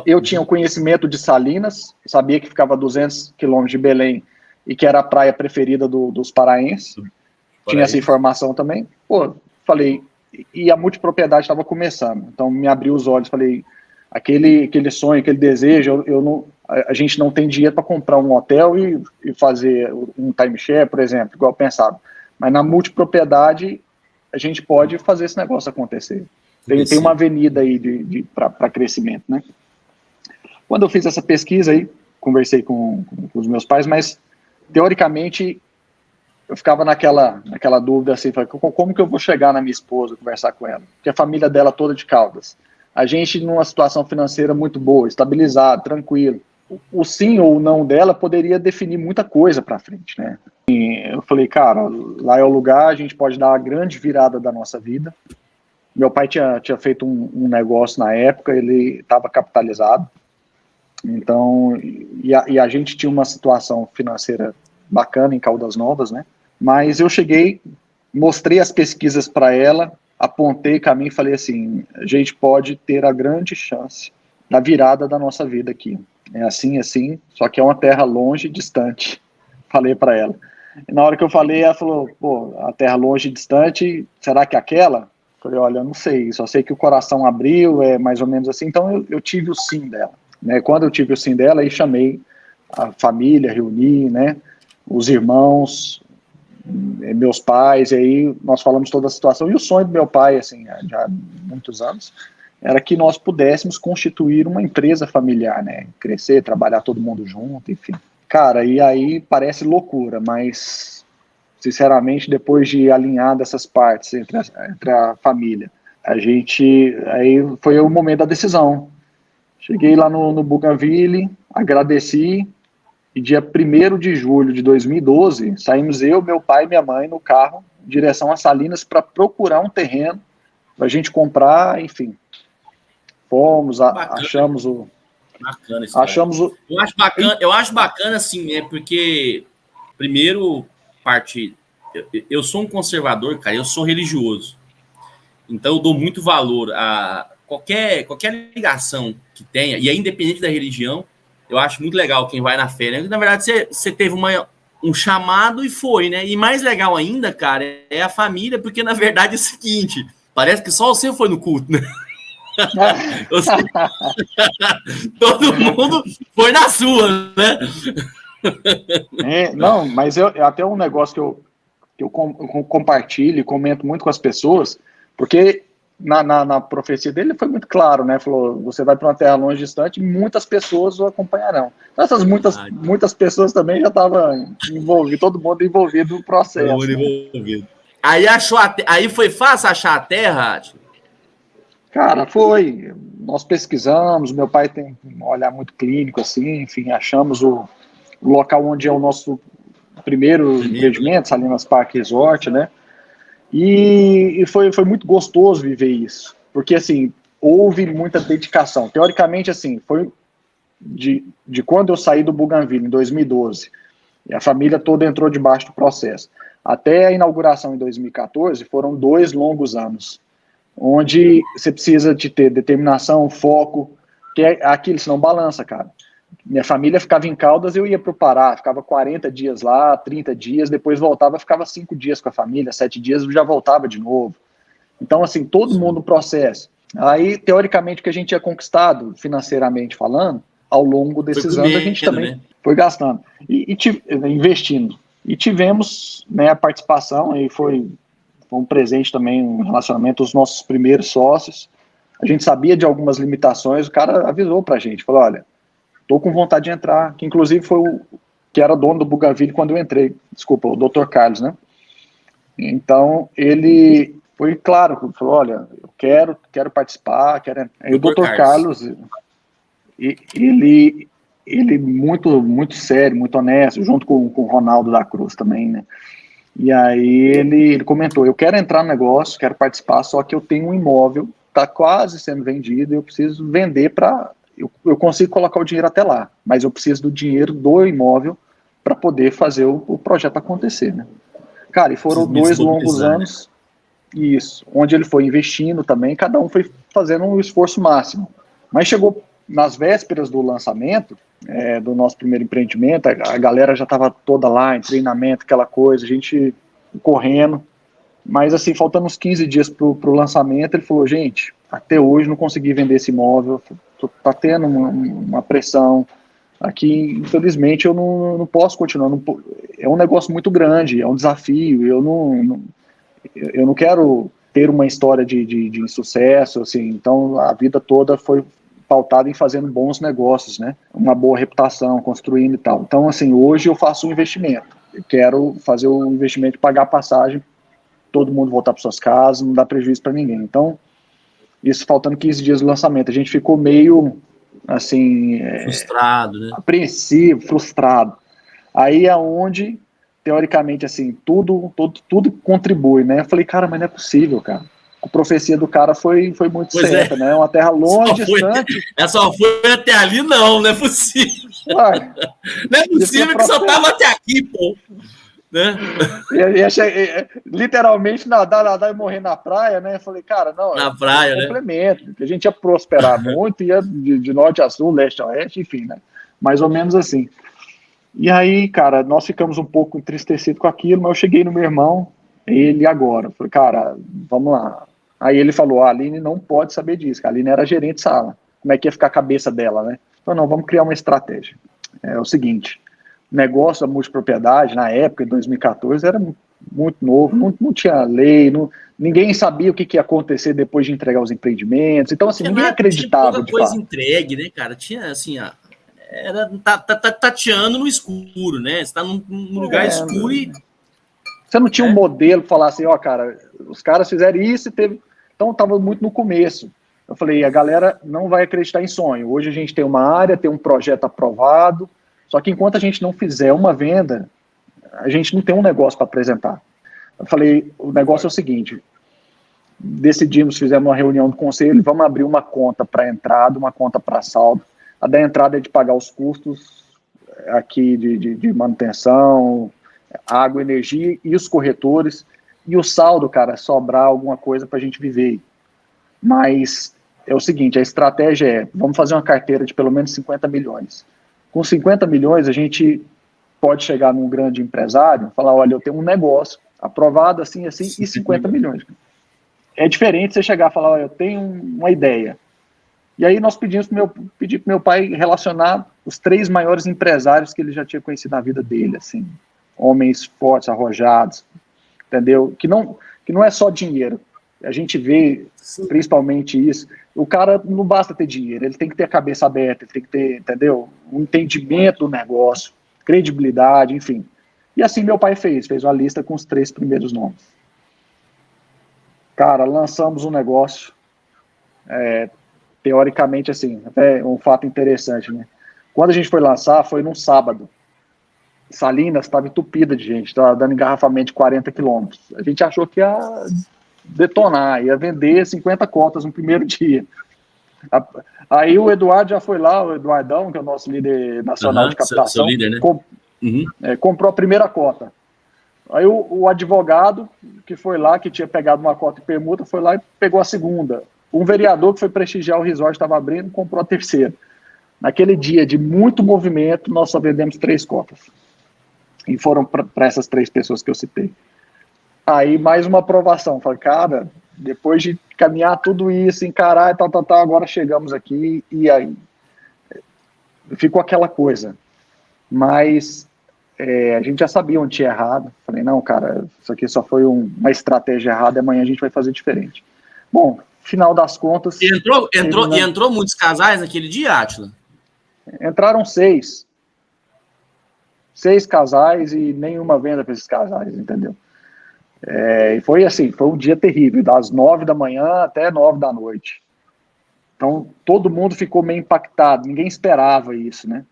Eu tinha o conhecimento de Salinas, sabia que ficava a 200 quilômetros de Belém e que era a praia preferida dos paraenses. Tinha essa informação também. Pô, falei, e a multipropriedade estava começando, então me abriu os olhos, falei, aquele sonho, aquele desejo, a gente não tem dinheiro para comprar um hotel e fazer um timeshare, por exemplo, igual eu pensava. Mas na multipropriedade, a gente pode fazer esse negócio acontecer. Tem uma avenida aí para crescimento, né? Quando eu fiz essa pesquisa aí, conversei com os meus pais, mas teoricamente eu ficava naquela dúvida assim, como que eu vou chegar na minha esposa, conversar com ela? Porque a família dela toda de Caldas. A gente numa situação financeira muito boa, estabilizado, tranquilo. O sim ou o não dela poderia definir muita coisa para frente, né? E eu falei, cara, lá é o lugar, a gente pode dar a grande virada da nossa vida. Meu pai tinha feito um negócio na época, ele estava capitalizado. Então, e a gente tinha uma situação financeira bacana em Caldas Novas, né? Mas eu cheguei, mostrei as pesquisas para ela, apontei caminho e falei assim, a gente pode ter a grande chance da virada da nossa vida aqui. É assim, só que é uma terra longe e distante. Falei para ela. E na hora que eu falei, ela falou, pô, a terra longe e distante, será que é aquela? Falei, olha, eu não sei, só sei que o coração abriu, é mais ou menos assim. Então eu tive o sim dela. Né? Quando eu tive o sim dela, aí chamei a família, reuni, né, os irmãos, meus pais, e aí nós falamos toda a situação. E o sonho do meu pai, assim, já há muitos anos, era que nós pudéssemos constituir uma empresa familiar, né, crescer, trabalhar todo mundo junto, enfim. Cara, e aí parece loucura, mas, sinceramente, depois de alinhar dessas partes entre a família, aí foi o momento da decisão. Cheguei lá no Bougainville, agradeci, e dia 1º de julho de 2012, saímos eu, meu pai e minha mãe no carro, em direção a Salinas, para procurar um terreno, para a gente comprar, enfim. Fomos, achamos o... Bacana isso. Achamos o... Eu acho bacana, assim, porque, primeiro, eu sou um conservador, cara, eu sou religioso. Então, eu dou muito valor a qualquer ligação que tenha, e é independente da religião, eu acho muito legal quem vai na fé, né? Na verdade, você teve um chamado e foi, né? E mais legal ainda, cara, é a família, porque na verdade é o seguinte, parece que só você foi no culto, né? Todo mundo foi na sua, né? Não, mas até um negócio que eu compartilho e comento muito com as pessoas, porque na profecia dele foi muito claro, né? Falou, você vai para uma terra longe distante e muitas pessoas o acompanharão. Então, essas muitas pessoas também já estavam envolvidas, todo mundo envolvido no processo. Né? Aí aí foi fácil achar a terra? Cara, foi. Nós pesquisamos, meu pai tem um olhar muito clínico, assim, enfim, achamos o local onde é o nosso primeiro empreendimento, Salinas Park Resort, né? E foi muito gostoso viver isso, porque, assim, houve muita dedicação. Teoricamente, assim, foi de quando eu saí do Bougainville, em 2012, e a família toda entrou debaixo do processo, até a inauguração em 2014, foram 2 longos anos, onde você precisa de ter determinação, foco, que é aquilo, senão balança, cara. Minha família ficava em Caldas, eu ia para o Pará, ficava 40 dias lá, 30 dias, depois voltava, ficava 5 dias com a família, 7 dias, já voltava de novo. Então, assim, todo mundo no processo. Aí, teoricamente, o que a gente tinha conquistado, financeiramente falando, ao longo desses anos, a gente também foi gastando e investindo. E tivemos, né, a participação, aí foi um presente também, um relacionamento dos nossos primeiros sócios. A gente sabia de algumas limitações, o cara avisou pra gente, falou, olha, tô com vontade de entrar, que inclusive foi o que era dono do Bougainville quando eu entrei, desculpa, o Dr. Carlos, né? Então, ele foi claro, falou, olha, eu quero participar, quero... E o Dr. Carlos, ele muito sério, muito honesto, junto com o Ronaldo da Cruz também, né? E aí ele comentou, eu quero entrar no negócio, quero participar, só que eu tenho um imóvel, está quase sendo vendido, eu preciso vender para... Eu consigo colocar o dinheiro até lá, mas eu preciso do dinheiro do imóvel para poder fazer o projeto acontecer, né? Cara, e foram 2 longos anos, isso, onde ele foi investindo também, cada um foi fazendo um esforço máximo. Mas chegou nas vésperas do lançamento, do nosso primeiro empreendimento, a galera já estava toda lá em treinamento, aquela coisa, a gente correndo, mas assim, faltando uns 15 dias para o lançamento, ele falou, gente, até hoje não consegui vender esse imóvel, tá tendo uma pressão aqui, infelizmente eu não posso continuar, é um negócio muito grande, é um desafio, eu não quero ter uma história de insucesso, assim, então a vida toda foi pautada em fazendo bons negócios, né, uma boa reputação, construindo e tal. Então, assim, hoje eu faço um investimento, eu quero fazer o investimento de pagar a passagem, todo mundo voltar para suas casas, não dá prejuízo para ninguém. Então, isso faltando 15 dias do lançamento, a gente ficou meio, assim... frustrado, né? Apreensivo, frustrado. Aí é onde, teoricamente, assim, tudo contribui, né? Eu falei, cara, mas não é possível, cara. A profecia do cara foi muito certa, né? Uma terra longe, distante. Só foi até ali, não é possível. Uai, não é possível que só tava até aqui, pô. Né? Literalmente nadar e morrer na praia, né? Eu falei, cara, não, na praia, um complemento, né? Que a gente ia prosperar muito, ia de norte a sul, leste a oeste, enfim, né? Mais ou menos assim. E aí, cara, nós ficamos um pouco entristecidos com aquilo, mas eu cheguei no meu irmão, ele agora, eu falei, cara, vamos lá. Aí ele falou, a Aline não pode saber disso, a Aline era gerente de sala, como é que ia ficar a cabeça dela, né? Então, não, vamos criar uma estratégia. É o seguinte, o negócio da multipropriedade, na época, em 2014, era muito novo, não tinha lei, ninguém sabia o que ia acontecer depois de entregar os empreendimentos, então, assim, ninguém acreditava. Tinha pouca coisa entregue, né, cara? Tinha, assim, era tateando no escuro, né? Você tá num lugar escuro e... Você não tinha um modelo para falar assim, ó, cara, os caras fizeram isso e teve... Então, estava muito no começo. Eu falei, a galera não vai acreditar em sonho. Hoje a gente tem uma área, tem um projeto aprovado, só que enquanto a gente não fizer uma venda, a gente não tem um negócio para apresentar. Eu falei, o negócio é o seguinte, decidimos, fizemos uma reunião do conselho, vamos abrir uma conta para entrada, uma conta para saldo. A da entrada é de pagar os custos aqui de manutenção, água, energia e os corretores, e o saldo, cara, sobrar alguma coisa para a gente viver. Mas é o seguinte, a estratégia é, vamos fazer uma carteira de pelo menos 50 milhões. Com 50 milhões, a gente pode chegar num grande empresário e falar, olha, eu tenho um negócio aprovado assim, assim, e 50 milhões. É diferente você chegar e falar, olha, eu tenho uma ideia. E aí nós pedi pro meu pai relacionar os 3 maiores empresários que ele já tinha conhecido na vida dele, assim, homens fortes, arrojados, entendeu? Que não é só dinheiro. A gente vê principalmente isso. O cara não basta ter dinheiro, ele tem que ter a cabeça aberta, ele tem que ter, entendeu? Um entendimento do negócio, credibilidade, enfim. E assim meu pai fez uma lista com os 3 primeiros nomes. Cara, lançamos um negócio, teoricamente, assim, até um fato interessante, né? Quando a gente foi lançar, foi num sábado. Salinas estava entupida de gente, estava dando engarrafamento de 40 quilômetros. A gente achou que ia detonar, ia vender 50 cotas no primeiro dia. Aí o Eduardo já foi lá, o Eduardão, que é o nosso líder nacional de captação, seu líder, né? Comprou a primeira cota. Aí o advogado que foi lá, que tinha pegado uma cota em permuta, foi lá e pegou a segunda. Um vereador que foi prestigiar o resort, estava abrindo, comprou a terceira. Naquele dia de muito movimento, nós só vendemos 3 cotas. E foram para essas 3 pessoas que eu citei. Aí mais uma aprovação. Falei, cara, depois de caminhar tudo isso, encarar e tal, agora chegamos aqui e aí ficou aquela coisa. Mas a gente já sabia onde tinha errado. Falei, não, cara, isso aqui só foi uma estratégia errada, amanhã a gente vai fazer diferente. Bom, final das contas... Entrou muitos casais naquele dia, Átila? Entraram 6 casais e nenhuma venda para esses casais, entendeu? E foi assim, foi um dia terrível, das 9 da manhã até 9 da noite. Então, todo mundo ficou meio impactado, ninguém esperava isso, né?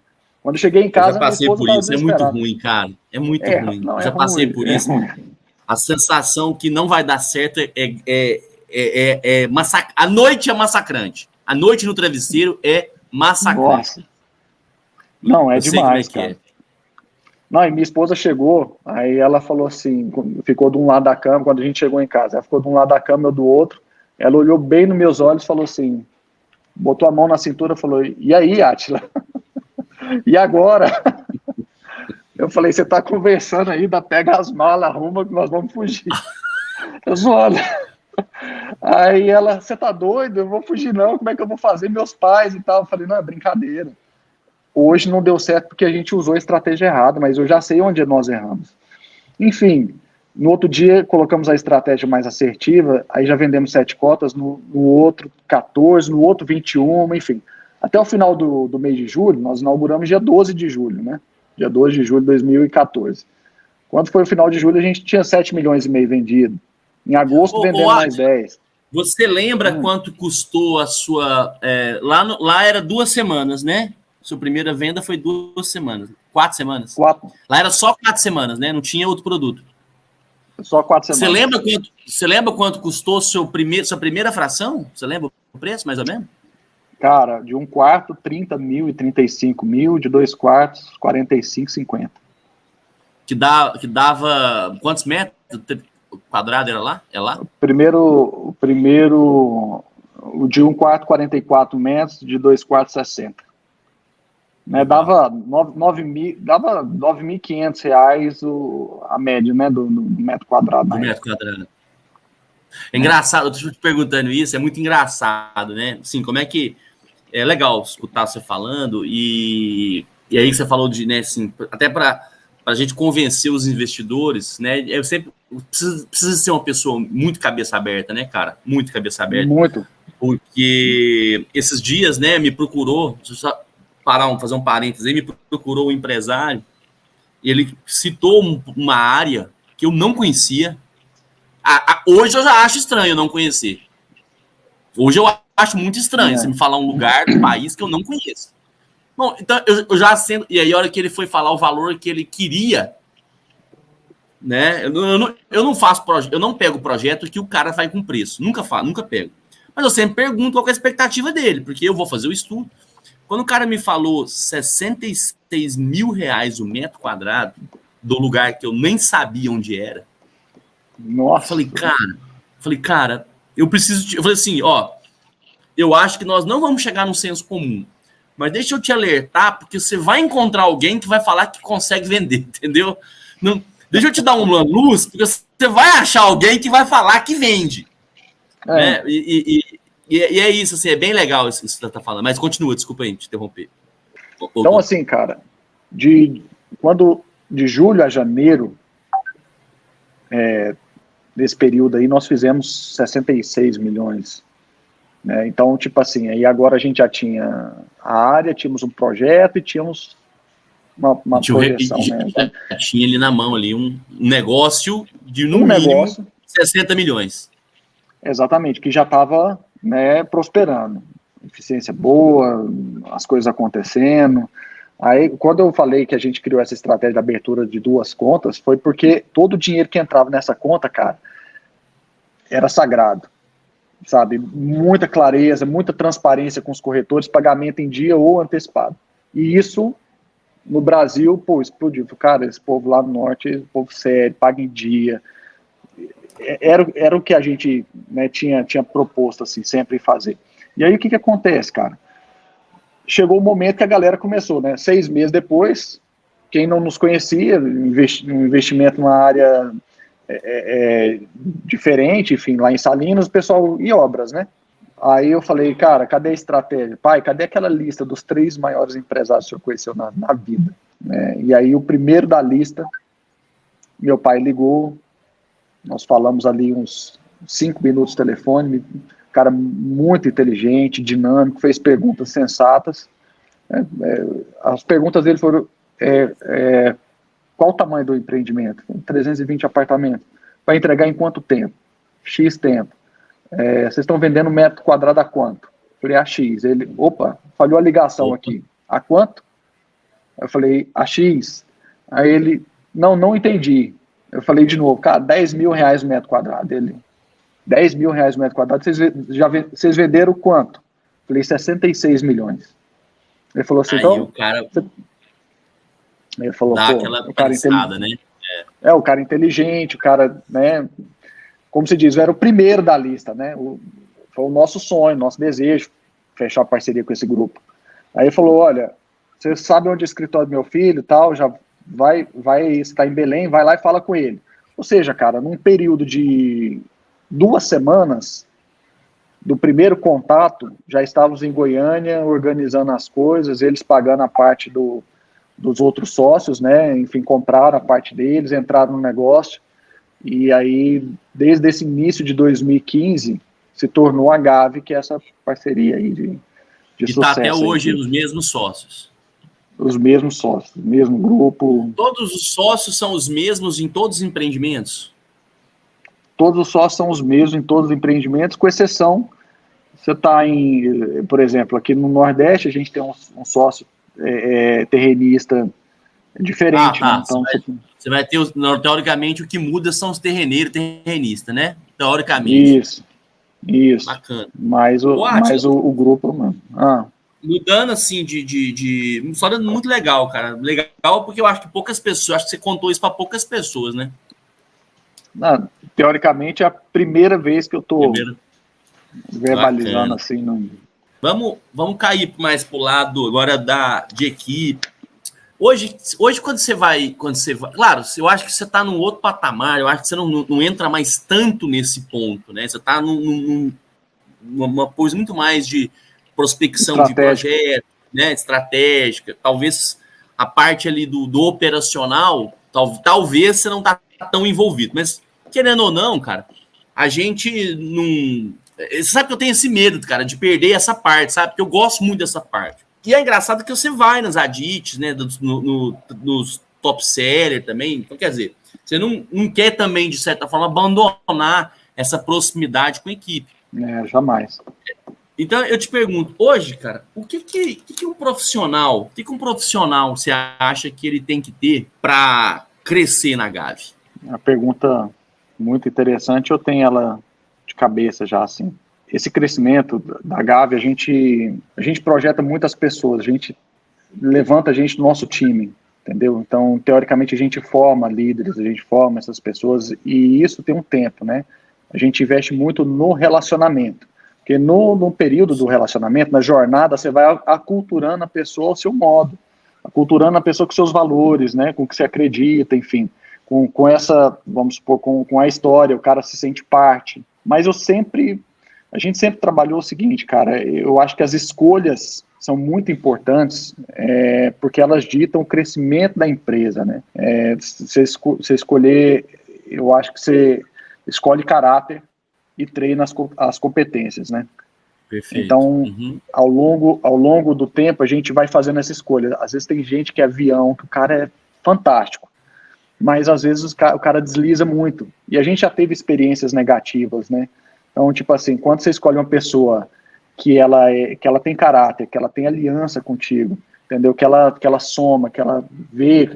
Quando eu cheguei em casa, eu já passei por isso, é muito ruim, cara. É muito ruim. Não, eu já passei ruim, por isso. A sensação que não vai dar certo a noite é massacrante. A noite no travesseiro é massacrante. Nossa. Não, é demais, cara. Não, e minha esposa chegou, aí ela falou assim, ficou de um lado da cama, quando a gente chegou em casa, ela ficou de um lado da cama, eu do outro, ela olhou bem nos meus olhos e falou assim, botou a mão na cintura e falou, e aí, Átila? E agora? Eu falei, você tá conversando aí, pega as malas, arruma que nós vamos fugir. Eu zoando. Aí ela, você tá doido? Eu vou fugir não, como é que eu vou fazer? Meus pais e tal. Eu falei, não, é brincadeira. Hoje não deu certo porque a gente usou a estratégia errada, mas eu já sei onde nós erramos. Enfim, no outro dia colocamos a estratégia mais assertiva, aí já vendemos 7 cotas, no outro 14, no outro 21, enfim. Até o final do mês de julho, nós inauguramos dia 12 de julho, né? Dia 12 de julho de 2014. Quando foi o final de julho, a gente tinha 7 milhões e meio vendido. Em agosto, vendemos mais 10. Você lembra quanto custou a sua... lá era 2 semanas, né? Sua primeira venda foi 2 semanas. 4 semanas? 4. Lá era só 4 semanas, né? Não tinha outro produto. Só 4 semanas. Você lembra quanto custou sua primeira fração? Você lembra o preço, mais ou menos? Cara, de 1 quarto, 30 mil e 35 mil, de 2 quartos, 45, 50. Que dava quantos metros quadrado era lá? É lá? O de 1 quarto, 44 metros, de 2 quartos, 60. Né, dava 9.500 reais a média, né, do metro quadrado. Do metro quadrado. É engraçado, eu estou te perguntando isso, é muito engraçado, né? Assim, como é que... É legal escutar você falando e aí você falou de, né, assim, até para a gente convencer os investidores, né? Eu sempre precisa ser uma pessoa muito cabeça aberta, né, cara? Muito cabeça aberta. Muito. Porque esses dias, né, me procurou, deixa eu só fazer um parênteses aí, me procurou um empresário e ele citou uma área que eu não conhecia. Hoje eu já acho estranho eu não conhecer. Hoje eu acho muito estranho você me falar um lugar do país que eu não conheço. Bom, então eu já acendo. E aí, a hora que ele foi falar o valor que ele queria, né? Eu não faço projeto, eu não pego o projeto que o cara vai com preço. Nunca pego. Mas eu sempre pergunto qual é a expectativa dele, porque eu vou fazer o estudo. Quando o cara me falou 66 mil reais o metro quadrado do lugar que eu nem sabia onde era, nossa. Eu falei, cara, eu preciso. Eu falei assim, ó, eu acho que nós não vamos chegar num senso comum, mas deixa eu te alertar, porque você vai encontrar alguém que vai falar que consegue vender, entendeu? Não, deixa eu te dar uma luz, porque você vai achar alguém que vai falar que vende. Né? E é isso, assim, é bem legal isso que você está falando. Mas continua, desculpa aí te interromper. Então, assim, cara, de julho a janeiro, nesse período aí, nós fizemos 66 milhões. Né? Então, tipo assim, aí agora a gente já tinha a área, tínhamos um projeto e tínhamos uma projeção. Né? Então, tinha ali na mão ali um negócio de, no mínimo, 60 milhões. Exatamente, que já estava, né, prosperando. Eficiência boa, as coisas acontecendo. Aí, quando eu falei que a gente criou essa estratégia de abertura de 2 contas, foi porque todo o dinheiro que entrava nessa conta, cara, era sagrado, sabe? Muita clareza, muita transparência com os corretores, pagamento em dia ou antecipado. E isso, no Brasil, pô, explodiu. Cara, esse povo lá no norte, povo sério, paga em dia. Era o que a gente, né, tinha proposto, assim, sempre fazer. E aí, o que acontece, cara? Chegou o momento que a galera começou, né? 6 meses depois, quem não nos conhecia, um investimento numa área diferente, enfim, lá em Salinas, o pessoal, e obras, né? Aí eu falei, cara, cadê a estratégia? Pai, cadê aquela lista dos 3 maiores empresários que o senhor conheceu na vida? E aí o primeiro da lista, meu pai ligou, nós falamos ali uns 5 minutos de telefone, cara muito inteligente, dinâmico, fez perguntas sensatas. As perguntas dele foram: qual o tamanho do empreendimento? 320 apartamentos. Vai entregar em quanto tempo? X tempo. Vocês estão vendendo metro quadrado a quanto? Eu falei, a X. Ele, opa, falhou a ligação aqui. A quanto? Eu falei, a X. Aí ele, não entendi. Eu falei de novo, cara, 10 mil reais o metro quadrado. Ele, 10 mil reais o metro quadrado, vocês venderam quanto? Eu falei, 66 milhões. Ele falou assim, aí então... o cara... Ele falou, dá aquela pensada, né? O cara inteligente, o cara, né? Como se diz, era o primeiro da lista, né? Foi o nosso sonho, nosso desejo, fechar parceria com esse grupo. Aí ele falou, olha, você sabe onde é o escritório do meu filho e tal, já vai, está em Belém, vai lá e fala com ele. Ou seja, cara, num período de 2 semanas, do primeiro contato, já estávamos em Goiânia, organizando as coisas, eles pagando a parte dos outros sócios, né, enfim, compraram a parte deles, entraram no negócio, e aí, desde esse início de 2015, se tornou a Gavi, que é essa parceria aí de e sucesso. E está até hoje os mesmos sócios. Os mesmos sócios, o mesmo grupo. Todos os sócios são os mesmos em todos os empreendimentos? Todos os sócios são os mesmos em todos os empreendimentos, com exceção, você está por exemplo, aqui no Nordeste, a gente tem um sócio terrenista diferente, né? Então, você vai ter, teoricamente, o que muda são os terrenistas, né? Teoricamente. Isso. Bacana. Mas o grupo, mano. Mudando, assim, uma história muito legal, cara. Legal porque eu acho que poucas pessoas, acho que você contou isso para poucas pessoas, né? Teoricamente, é a primeira vez que eu tô verbalizando. Bacana. Assim. Vamos cair mais pro lado agora de equipe. Hoje quando você vai, claro, eu acho que você está num outro patamar, eu acho que você não entra mais tanto nesse ponto, né? Você está numa coisa muito mais de prospecção de projeto, né? Estratégica, talvez a parte ali do operacional, talvez você não está tão envolvido, mas querendo ou não, cara, a gente não... Você sabe que eu tenho esse medo, cara, de perder essa parte, sabe? Porque eu gosto muito dessa parte. E é engraçado que você vai nas Adits, né, nos top seller também. Então, quer dizer, você não quer também, de certa forma, abandonar essa proximidade com a equipe. Jamais. Então, eu te pergunto, hoje, cara, o que um profissional, um profissional você acha que ele tem que ter para crescer na Gavi? Uma pergunta muito interessante, eu tenho ela de cabeça já, assim. Esse crescimento da Gavi, a gente projeta muitas pessoas, a gente levanta a gente no nosso time, entendeu? Então, teoricamente, a gente forma líderes, a gente forma essas pessoas, e isso tem um tempo, né? A gente investe muito no relacionamento, Porque no período do relacionamento, na jornada, você vai aculturando a pessoa ao seu modo, aculturando a pessoa com seus valores, né, com o que você acredita, enfim, com essa, vamos supor, com a história, o cara se sente parte. Mas a gente sempre trabalhou o seguinte, cara, eu acho que as escolhas são muito importantes, porque elas ditam o crescimento da empresa, né? Você escolher, eu acho que você escolhe caráter e treina as competências, né? Perfeito. Então, ao longo do tempo, a gente vai fazendo essa escolha. Às vezes tem gente que é avião, que o cara é fantástico, mas às vezes o cara desliza muito. E a gente já teve experiências negativas, né? Então, tipo assim, quando você escolhe uma pessoa que ela tem caráter, que ela tem aliança contigo, entendeu? Que ela soma, que ela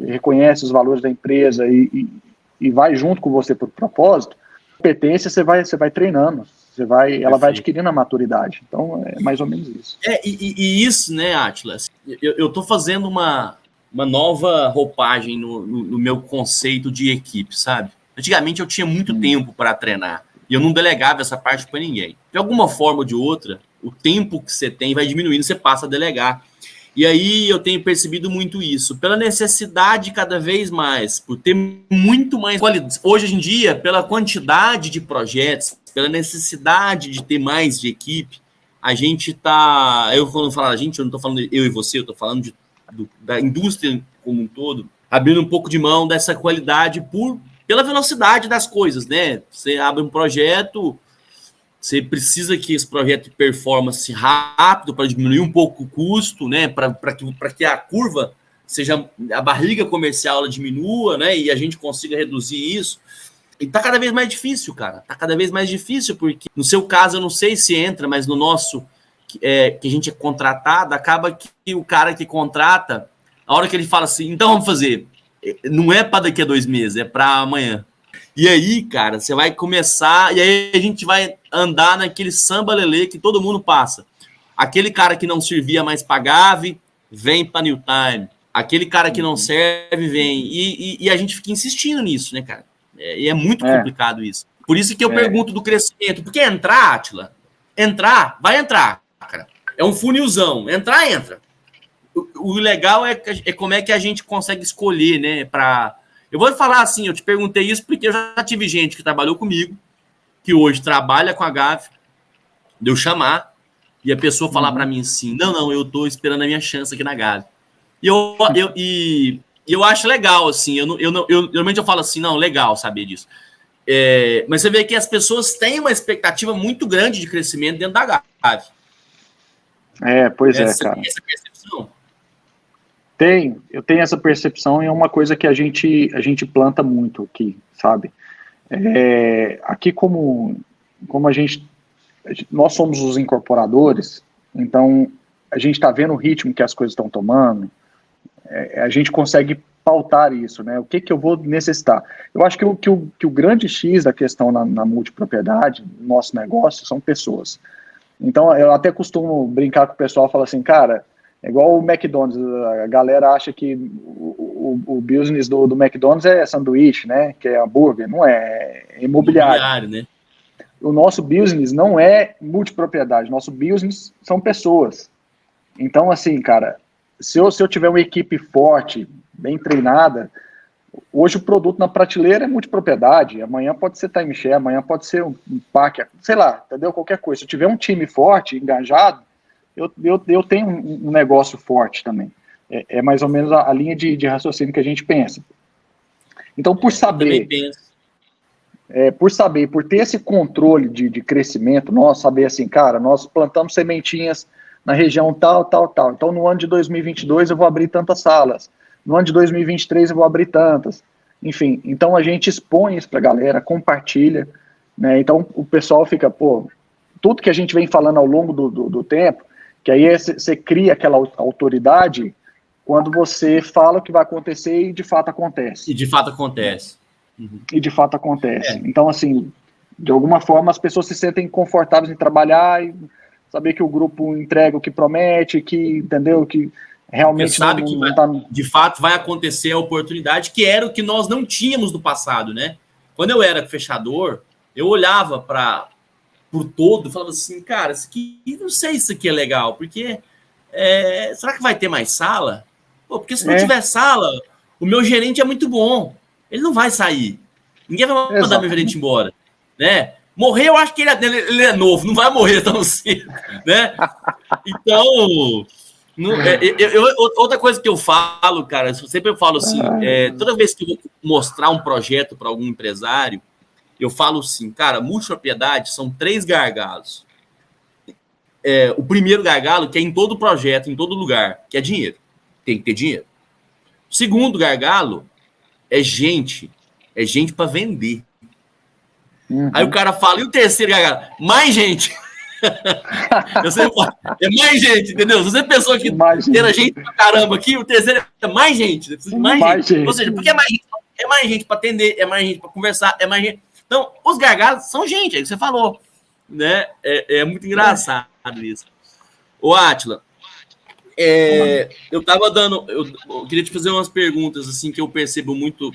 reconhece os valores da empresa e vai junto com você para o propósito, competência você vai treinando, ela vai adquirindo a maturidade. Então, é mais ou menos isso. E isso, né, Atlas? Eu tô fazendo uma nova roupagem no meu conceito de equipe, sabe? Antigamente eu tinha muito tempo para treinar e eu não delegava essa parte para ninguém. De alguma forma ou de outra, o tempo que você tem vai diminuindo, você passa a delegar. E aí eu tenho percebido muito isso, pela necessidade cada vez mais, por ter muito mais qualidade. Hoje em dia, pela quantidade de projetos, pela necessidade de ter mais de equipe, a gente tá... Quando falo a gente, eu não estou falando eu e você, eu estou falando da indústria como um todo, abrindo um pouco de mão dessa qualidade pela velocidade das coisas, né? Você abre um projeto... Você precisa que esse projeto performance rápido para diminuir um pouco o custo, né? Para que a curva seja, a barriga comercial ela diminua, né? E a gente consiga reduzir isso. E tá cada vez mais difícil, cara. Tá cada vez mais difícil, porque no seu caso, eu não sei se entra, mas no nosso, que a gente é contratado, acaba que o cara que contrata, a hora que ele fala assim, então vamos fazer, não é para daqui a 2 meses, é para amanhã. E aí, cara, você vai começar, e aí a gente vai andar naquele samba lelê que todo mundo passa. Aquele cara que não servia mais para Gavi, vem para New Time. Aquele cara que não serve, vem. E a gente fica insistindo nisso, né, cara? E é muito complicado isso. Por isso que eu pergunto do crescimento. Porque entrar, Átila, vai entrar, cara. É um funilzão. Entra. O legal é como é que a gente consegue escolher, né, Eu vou falar assim, eu te perguntei isso porque eu já tive gente que trabalhou comigo, que hoje trabalha com a Gavi, de eu chamar, e a pessoa falar para mim assim, não, eu tô esperando a minha chance aqui na Gavi. E eu acho legal, assim, geralmente eu falo assim, não, legal saber disso. Mas você vê que as pessoas têm uma expectativa muito grande de crescimento dentro da Gavi. Pois cara. Você tem essa percepção? Eu tenho essa percepção e é uma coisa que a gente planta muito aqui, sabe? Aqui como nós somos os incorporadores, então a gente está vendo o ritmo que as coisas estão tomando, a gente consegue pautar isso, né? O que eu vou necessitar? Eu acho que o grande X da questão na multipropriedade, no nosso negócio, são pessoas. Então eu até costumo brincar com o pessoal e falar assim, cara, é igual o McDonald's, a galera acha que o business do McDonald's é sanduíche, né? Que é hambúrguer, não é imobiliário, né? O nosso business não é multipropriedade, nosso business são pessoas. Então, assim, cara, se eu tiver uma equipe forte, bem treinada, hoje o produto na prateleira é multipropriedade, amanhã pode ser timeshare, amanhã pode ser um pack, sei lá, entendeu? Qualquer coisa. Se eu tiver um time forte, engajado, eu tenho um negócio forte também. É mais ou menos a linha de raciocínio que a gente pensa. Então, por ter esse controle de crescimento, nós saber assim, cara, nós plantamos sementinhas na região tal. Então, no ano de 2022 eu vou abrir tantas salas. No ano de 2023 eu vou abrir tantas. Enfim, então a gente expõe isso para a galera, compartilha, né? Então o pessoal fica, tudo que a gente vem falando ao longo do tempo, que aí você cria aquela autoridade quando você fala o que vai acontecer e de fato acontece. E de fato acontece. Então, assim, de alguma forma as pessoas se sentem confortáveis em trabalhar e saber que o grupo entrega o que promete, que, entendeu, que realmente sabe que de fato vai acontecer a oportunidade, que era o que nós não tínhamos no passado, né? Quando eu era fechador, eu olhava para por todo, eu falava assim, cara, isso aqui, não sei se isso aqui é legal, porque será que vai ter mais sala? Pô, porque se não tiver sala, o meu gerente é muito bom, ele não vai sair. Ninguém vai mandar meu gerente embora, né? Morrer, eu acho que ele é novo, não vai morrer tão cedo, né? Então, outra coisa que eu falo, cara, sempre eu falo assim, toda vez que eu vou mostrar um projeto para algum empresário, eu falo assim, cara, multipropriedade são 3 gargalos. O primeiro gargalo, que é em todo projeto, em todo lugar, que é dinheiro. Tem que ter dinheiro. O segundo gargalo é gente para vender. Aí o cara fala, e o terceiro gargalo? Mais gente. É mais gente, entendeu? Se você pensou que era gente pra caramba aqui, o terceiro é mais gente. Mais gente. Ou seja, porque é mais gente para atender, é mais gente para conversar, é mais gente. Então, os gargalos são gente, é o que você falou. Né? É muito engraçado isso. Ô, Átila, eu queria te fazer umas perguntas assim que eu percebo muito,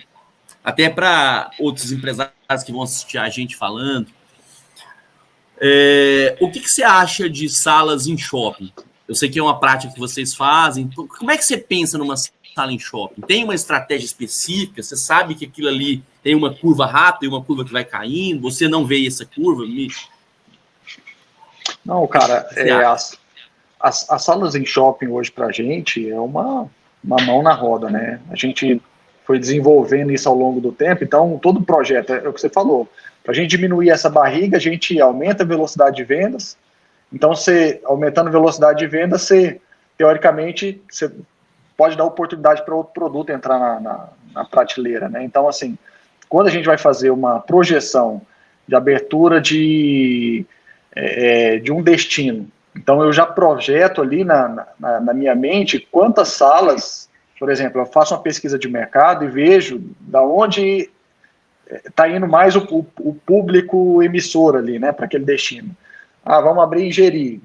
até para outros empresários que vão assistir a gente falando. O que você acha de salas em shopping? Eu sei que é uma prática que vocês fazem. Como é que você pensa numa sala em shopping? Tem uma estratégia específica? Você sabe que aquilo ali tem uma curva rápida e uma curva que vai caindo? Você não vê essa curva? Não, cara, as salas em shopping hoje pra gente é uma mão na roda, né? A gente foi desenvolvendo isso ao longo do tempo, então todo projeto, é o que você falou, para a gente diminuir essa barriga, a gente aumenta a velocidade de vendas. Então, aumentando a velocidade de venda, teoricamente, você pode dar oportunidade para outro produto entrar na prateleira, né? Então, assim, quando a gente vai fazer uma projeção de abertura de um destino, então eu já projeto ali na minha mente quantas salas, por exemplo, eu faço uma pesquisa de mercado e vejo da onde está indo mais o público emissor ali, né, para aquele destino. Vamos abrir em Jeri.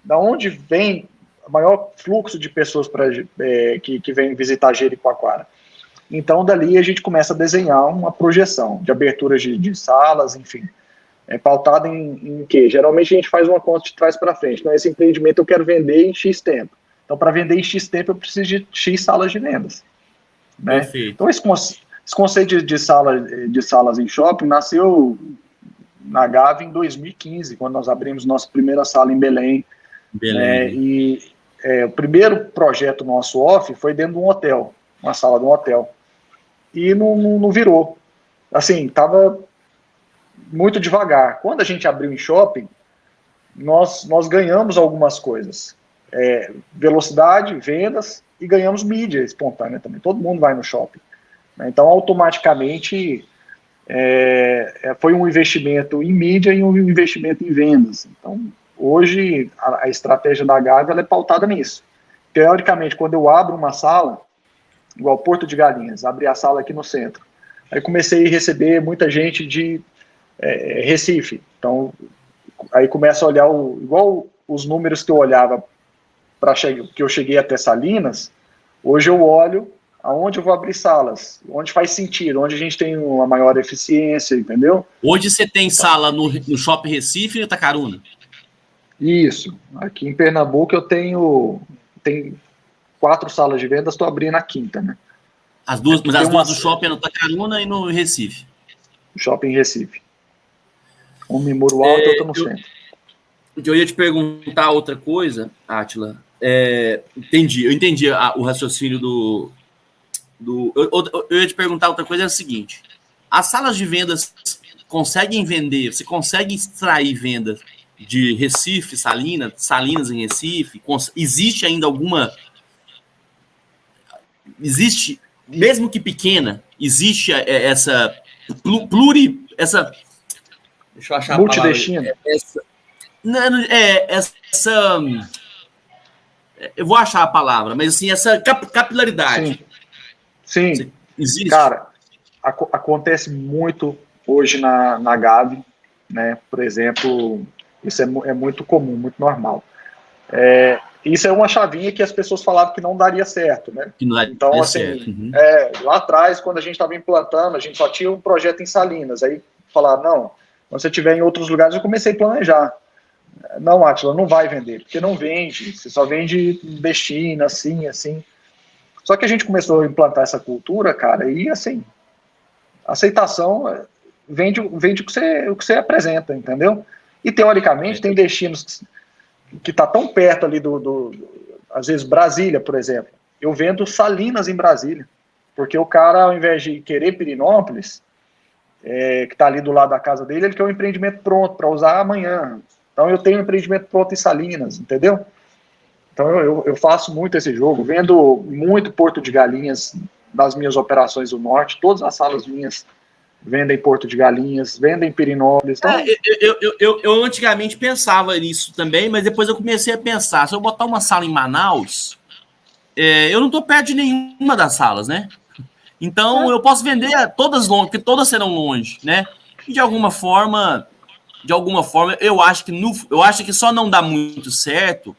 Da onde vem o maior fluxo de pessoas que vem visitar Jericoacoara? Então, dali a gente começa a desenhar uma projeção de aberturas de salas, enfim. Pautada em quê? Geralmente a gente faz uma conta de trás para frente. Então, esse empreendimento eu quero vender em X tempo. Então, para vender em X tempo, eu preciso de X salas de vendas. Né? Então, esse conceito de salas em shopping nasceu na Gávea em 2015, quando nós abrimos nossa primeira sala em Belém. O primeiro projeto nosso off foi dentro de um hotel, uma sala de um hotel. E não virou. Assim, estava muito devagar. Quando a gente abriu em shopping, nós ganhamos algumas coisas. Velocidade, vendas, e ganhamos mídia espontânea também. Todo mundo vai no shopping. Então, automaticamente, foi um investimento em mídia e um investimento em vendas. Então, hoje, a estratégia da Gávea é pautada nisso. Teoricamente, quando eu abro uma sala, igual Porto de Galinhas, abri a sala aqui no centro, aí comecei a receber muita gente de Recife. Então, aí começa a olhar, igual os números que eu olhava, que eu cheguei até Salinas, hoje eu olho aonde eu vou abrir salas, onde faz sentido, onde a gente tem uma maior eficiência, entendeu? Hoje você tem sala no Shopping Recife e Itacaruna? Isso. Aqui em Pernambuco eu tenho 4 salas de vendas, estou abrindo a 5ª, né? Mas as duas do shopping é no Itacaruna e no Recife? Shopping em Recife. Uma em Muro Alto e outra no centro. Eu ia te perguntar outra coisa, Átila. Eu entendi o raciocínio eu ia te perguntar outra coisa, é o seguinte: as salas de vendas conseguem vender, você consegue extrair vendas de Recife, Salinas em Recife? Existe ainda mesmo que pequena, existe essa deixa eu achar multidestino? Eu vou achar a palavra, mas assim, essa capilaridade. Sim. Existe? Cara, acontece muito hoje na Gávea, né? Por exemplo, isso é muito comum, muito normal. Isso é uma chavinha que as pessoas falavam que não daria certo, né? Então, assim, certo. Lá atrás, quando a gente estava implantando, a gente só tinha um projeto em Salinas. Aí falaram, não, Quando você estiver em outros lugares, eu comecei a planejar. Não, Átila, não vai vender, porque não vende, você só vende destino, assim, assim. Só que a gente começou a implantar essa cultura, cara, e assim, aceitação vende o que você apresenta, entendeu? E teoricamente tem destinos que tá tão perto ali às vezes Brasília, por exemplo. Eu vendo Salinas em Brasília, porque o cara, ao invés de querer Pirinópolis, que está ali do lado da casa dele, ele quer um empreendimento pronto para usar amanhã. Então eu tenho um empreendimento pronto em Salinas, entendeu? Então eu faço muito esse jogo, vendo muito Porto de Galinhas das minhas operações do Norte, todas as salas minhas vendem Porto de Galinhas, vendem Pirinópolis. Então... Eu antigamente pensava nisso também, mas depois eu comecei a pensar, se eu botar uma sala em Manaus, eu não estou perto de nenhuma das salas, né? Então eu posso vender todas longe, porque todas serão longe, né? E de alguma forma, eu acho que só não dá muito certo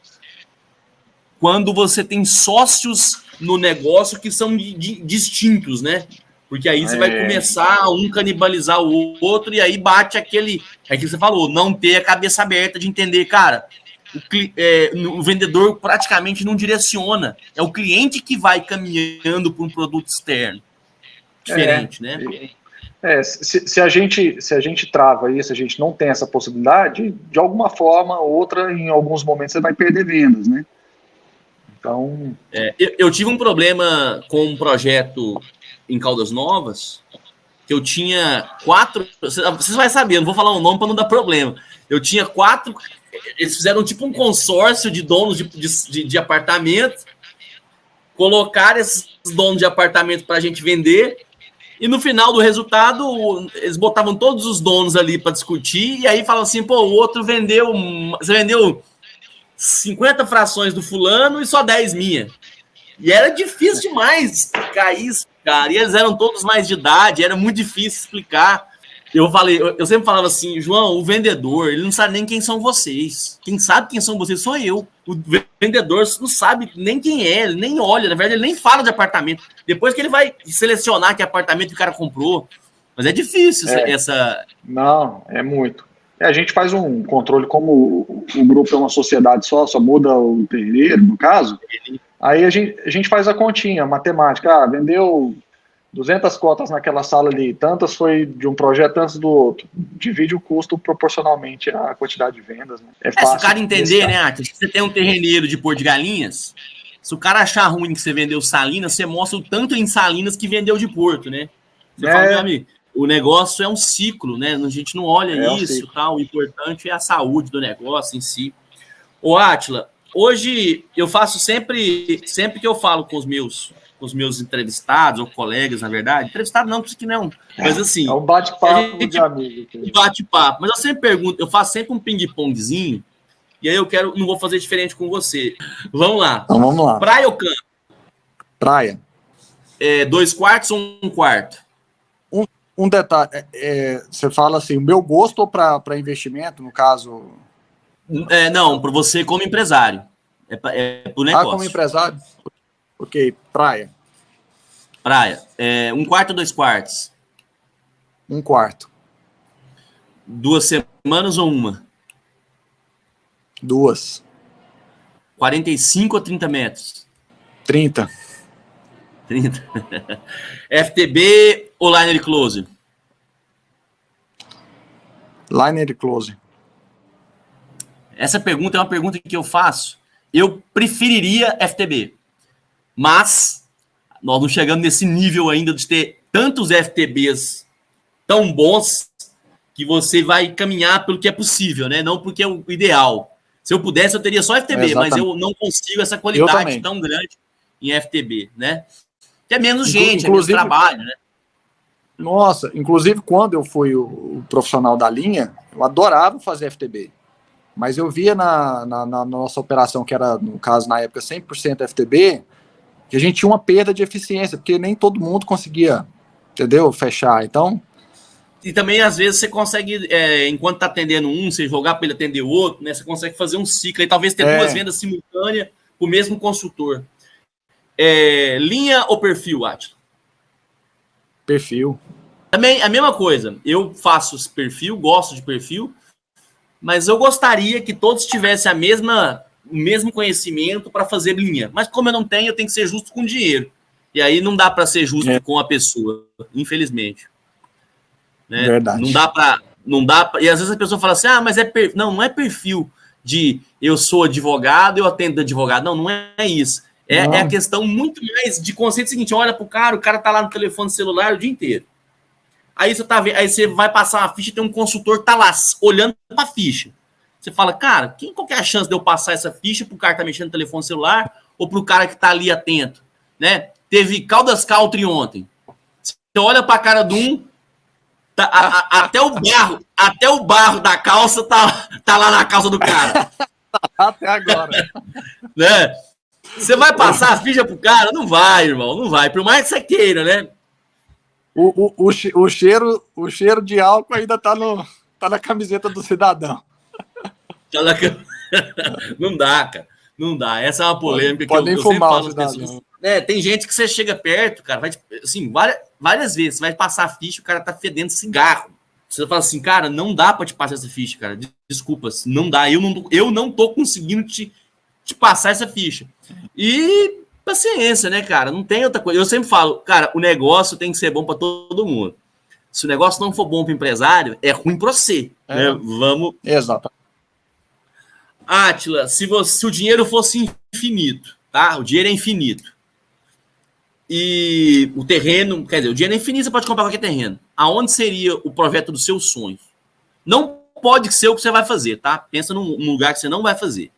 quando você tem sócios no negócio que são distintos, né? Porque aí você vai começar a um canibalizar o outro e aí bate aquele... É que você falou, não ter a cabeça aberta de entender, cara, o vendedor praticamente não direciona. É o cliente que vai caminhando para um produto externo. Diferente, né? Se a gente trava isso, a gente não tem essa possibilidade, de alguma forma ou outra, em alguns momentos você vai perder vendas, né? Então... eu tive um problema com um projeto em Caldas Novas, que eu tinha 4... Vocês vão saber, eu não vou falar o nome para não dar problema. Eu tinha 4... Eles fizeram tipo um consórcio de donos de apartamento, colocaram esses donos de apartamento para a gente vender, e no final do resultado, eles botavam todos os donos ali para discutir, e aí falavam assim, pô, o outro você vendeu 50 frações do fulano e só 10 minha. E era difícil demais explicar isso, cara. E eles eram todos mais de idade, era muito difícil explicar. Eu sempre falava assim, João, o vendedor, ele não sabe nem quem são vocês. Quem sabe quem são vocês sou eu. O vendedor não sabe nem quem é, ele nem olha, na verdade ele nem fala de apartamento. Depois que ele vai selecionar que apartamento que o cara comprou. Mas é difícil essa... Não, é muito. A gente faz um controle, como o grupo é uma sociedade só muda o terreiro, no caso, aí a gente faz a continha, matemática, vendeu 200 cotas naquela sala ali, tantas foi de um projeto, tantas do outro, divide o custo proporcionalmente à quantidade de vendas, né? Fácil, se o cara entender, né, Arthur, se você tem um terreneiro de Porto de Galinhas, se o cara achar ruim que você vendeu Salinas, você mostra o tanto em Salinas que vendeu de Porto, né? Você fala, meu amigo, o negócio é um ciclo, né? A gente não olha isso, tal. O importante é a saúde do negócio em si. Ô, Átila, hoje eu faço sempre que eu falo com os meus entrevistados ou colegas, na verdade, entrevistado não, porque não, mas assim... É um bate-papo de amigo. Um bate-papo, mas eu sempre pergunto, eu faço sempre um ping-pongzinho, e aí não vou fazer diferente com você. Vamos lá. Então, vamos lá. Praia ou campo? Praia. 2 quartos ou 1 quarto? Um detalhe, você fala assim, o meu gosto ou para investimento, no caso? Não, para você como empresário. É pro negócio. Como empresário? Ok, praia. Praia. 1 quarto ou 2 quartos? 1 quarto. 2 semanas ou 1? 2. 45 ou 30 metros? 30. 30. FTB ou Liner Close? Liner Close. Essa pergunta é uma pergunta que eu faço. Eu preferiria FTB. Mas nós não chegamos nesse nível ainda de ter tantos FTBs tão bons que você vai caminhar pelo que é possível, né? Não porque é o ideal. Se eu pudesse, eu teria só FTB, mas eu não consigo essa qualidade tão grande em FTB, né? Que é menos gente, é menos trabalho, né? Nossa, inclusive quando eu fui o profissional da linha, eu adorava fazer FTB. Mas eu via na nossa operação, que era, no caso, na época, 100% FTB, que a gente tinha uma perda de eficiência, porque nem todo mundo conseguia, entendeu? Fechar, então... E também, às vezes, você consegue, enquanto tá atendendo um, você jogar para ele atender o outro, né? Você consegue fazer um ciclo e talvez ter 2 vendas simultâneas com o mesmo consultor. Linha ou perfil, Átila? Perfil. Também a mesma coisa. Eu faço esse perfil, gosto de perfil, mas eu gostaria que todos tivessem o mesmo conhecimento para fazer linha. Mas como eu não tenho, eu tenho que ser justo com dinheiro. E aí não dá para ser justo com a pessoa, infelizmente. Né? Verdade. Não dá pra, e às vezes a pessoa fala assim, mas não é perfil de eu sou advogado, eu atendo advogado. Não é isso. É a questão muito mais de conceito seguinte, olha pro cara, o cara tá lá no telefone celular o dia inteiro. Aí você vai passar uma ficha e tem um consultor que tá lá olhando pra ficha. Você fala, cara, qual que é a chance de eu passar essa ficha pro cara que tá mexendo no telefone celular ou pro cara que tá ali atento? Né? Teve Caldas Country ontem. Você olha pra cara de um, até o barro da calça tá lá na calça do cara. Até agora. Né? Você vai passar a ficha pro cara? Não vai, irmão, não vai. Por mais que você queira, né? O cheiro de álcool ainda tá na camiseta do cidadão. Não dá, cara. Não dá. Essa é uma polêmica pode que eu sempre falo às pessoas. Tem gente que você chega perto, cara, vai, assim, várias vezes, você vai passar a ficha, o cara tá fedendo cigarro. Você fala assim, cara, não dá pra te passar essa ficha, cara. Desculpa, não dá. Eu não tô conseguindo te passar essa ficha. E paciência, né, cara? Não tem outra coisa. Eu sempre falo, cara, o negócio tem que ser bom para todo mundo. Se o negócio não for bom para o empresário, é ruim para você. Né? Vamos. Exato. Átila, se o dinheiro fosse infinito, tá? O dinheiro é infinito. E o terreno, quer dizer, o dinheiro é infinito, você pode comprar qualquer terreno. Aonde seria o projeto dos seus sonhos? Não pode ser o que você vai fazer, tá? Pensa num lugar que você não vai fazer.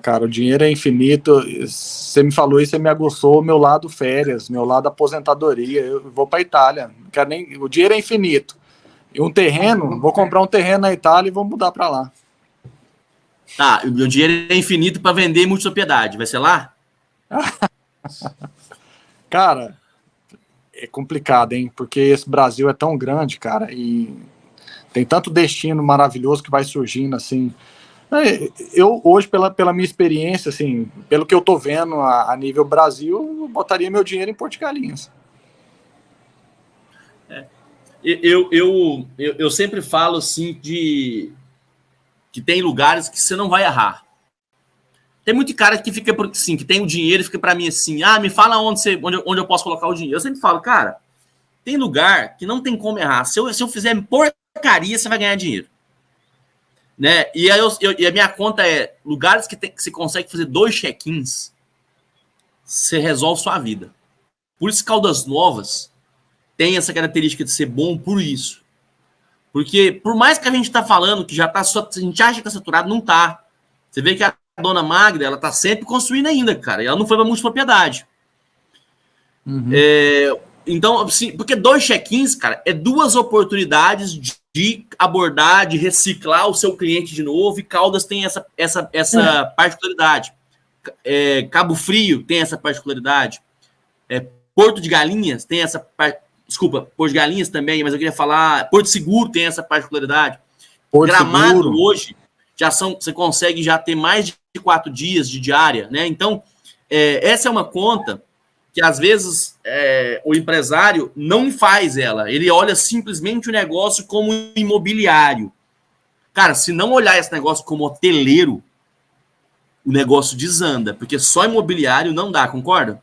Cara, o dinheiro é infinito. Você me falou isso, você me aguçou o meu lado férias, meu lado aposentadoria. Eu vou para a Itália. Não quero nem... O dinheiro é infinito. E um terreno, vou comprar um terreno na Itália e vou mudar para lá. Tá, o meu dinheiro é infinito para vender multipropriedade. Vai ser lá? Cara, é complicado, hein? Porque esse Brasil é tão grande, cara, e tem tanto destino maravilhoso que vai surgindo, assim. Eu, hoje, pela minha experiência, assim, pelo que eu tô vendo a nível Brasil, eu botaria meu dinheiro em Porto de Galinhas. Eu sempre falo, assim, que tem lugares que você não vai errar. Tem muito cara que fica, assim, que tem o dinheiro e fica para mim assim, me fala onde eu posso colocar o dinheiro. Eu sempre falo, cara, tem lugar que não tem como errar. Se eu fizer porcaria, você vai ganhar dinheiro. Né? E a minha conta é lugares que você consegue fazer 2 check-ins, você resolve sua vida. Por isso Caldas Novas tem essa característica de ser bom por isso. Porque por mais que a gente tá falando que já tá a gente acha que tá saturado, não tá. Você vê que a dona Magda, ela tá sempre construindo ainda, cara, e ela não foi pra multipropriedade. Uhum. Então, assim, porque 2 check-ins, cara, é 2 oportunidades de abordar, de reciclar o seu cliente de novo, e Caldas tem essa particularidade. Cabo Frio tem essa particularidade. Porto de Galinhas tem essa desculpa, Porto de Galinhas também, mas eu queria falar, Porto Seguro tem essa particularidade. Gramado Seguro. Hoje, você consegue já ter mais de 4 dias de diária, né? Então, essa é uma conta que às vezes o empresário não faz ela. Ele olha simplesmente o negócio como imobiliário. Cara, se não olhar esse negócio como hoteleiro, o negócio desanda, porque só imobiliário não dá, concorda?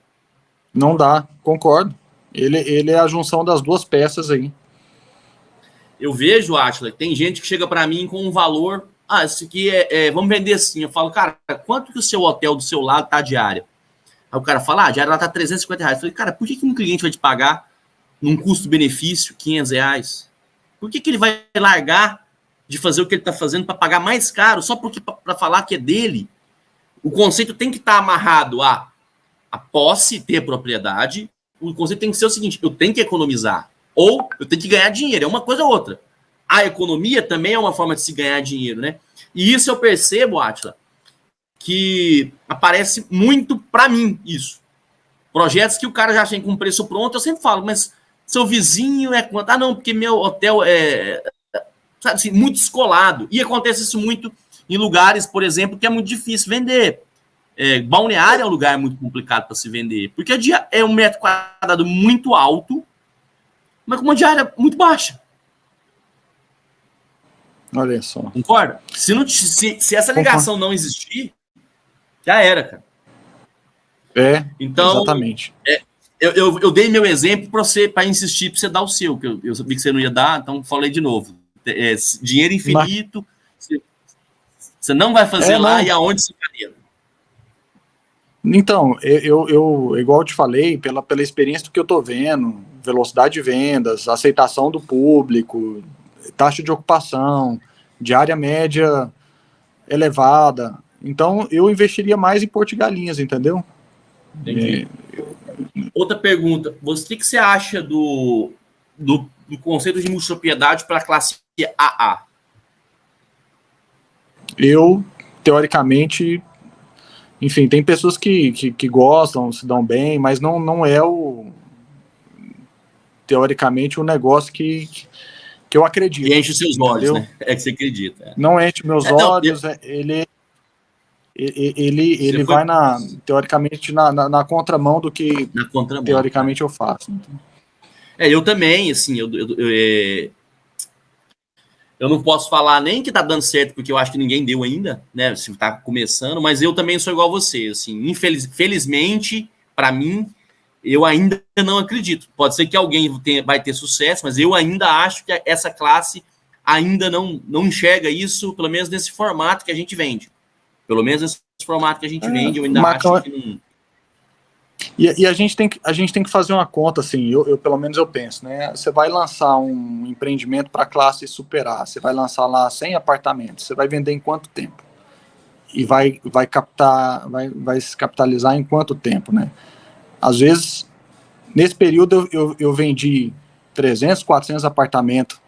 Não dá, concordo. Ele é a junção das 2 peças aí. Eu vejo, Átila, tem gente que chega para mim com um valor, isso aqui vamos vender assim. Eu falo, cara, quanto que o seu hotel do seu lado tá diária? Aí o cara fala, a diária lá tá R$350. Eu falei, cara, por que um cliente vai te pagar num custo-benefício R$500? Por que ele vai largar de fazer o que ele tá fazendo para pagar mais caro só para falar que é dele? O conceito tem que estar amarrado a posse, ter propriedade. O conceito tem que ser o seguinte, eu tenho que economizar ou eu tenho que ganhar dinheiro, é uma coisa ou outra. A economia também é uma forma de se ganhar dinheiro, né? E isso eu percebo, Átila, que aparece muito para mim isso. Projetos que o cara já tem com preço pronto, eu sempre falo, mas seu vizinho é quanto? Não, porque meu hotel sabe assim, muito descolado. E acontece isso muito em lugares, por exemplo, que é muito difícil vender. Balneário é um lugar muito complicado para se vender, porque é um metro quadrado muito alto mas com uma diária muito baixa. Olha só. Concorda? Se essa ligação não existir, já era, cara. Então, exatamente. Eu dei meu exemplo para insistir, para você dar o seu, que eu sabia que você não ia dar, então falei de novo. Dinheiro infinito, você não vai fazer lá, não. E aonde você faria? Então, eu igual eu te falei, pela experiência do que eu estou vendo, velocidade de vendas, aceitação do público, taxa de ocupação, diária média elevada. Então, eu investiria mais em Porto de Galinhas, entendeu? Entendi. Outra pergunta. O que você acha do conceito de multipropriedade para a classe AA? Eu, teoricamente, enfim, tem pessoas que gostam, se dão bem, mas não é teoricamente, o negócio que eu acredito. E enche os seus olhos, né? É que você acredita. Não enche meus olhos, ele vai, teoricamente, na contramão do que teoricamente eu faço. Eu também, assim, eu não posso falar nem que tá dando certo, porque eu acho que ninguém deu ainda, né? Se tá começando, mas eu também sou igual a você, assim, felizmente, para mim, eu ainda não acredito. Pode ser que alguém vai ter sucesso, mas eu ainda acho que essa classe ainda não enxerga isso, pelo menos nesse formato que a gente vende. Pelo menos nesse formato que a gente vende, eu ainda acho que não... E a gente tem que fazer uma conta, assim, eu pelo menos eu penso, né? Você vai lançar um empreendimento para a classe superar, você vai lançar lá 100 apartamentos, você vai vender em quanto tempo? E vai se capitalizar em quanto tempo, né? Às vezes, nesse período eu vendi 300, 400 apartamentos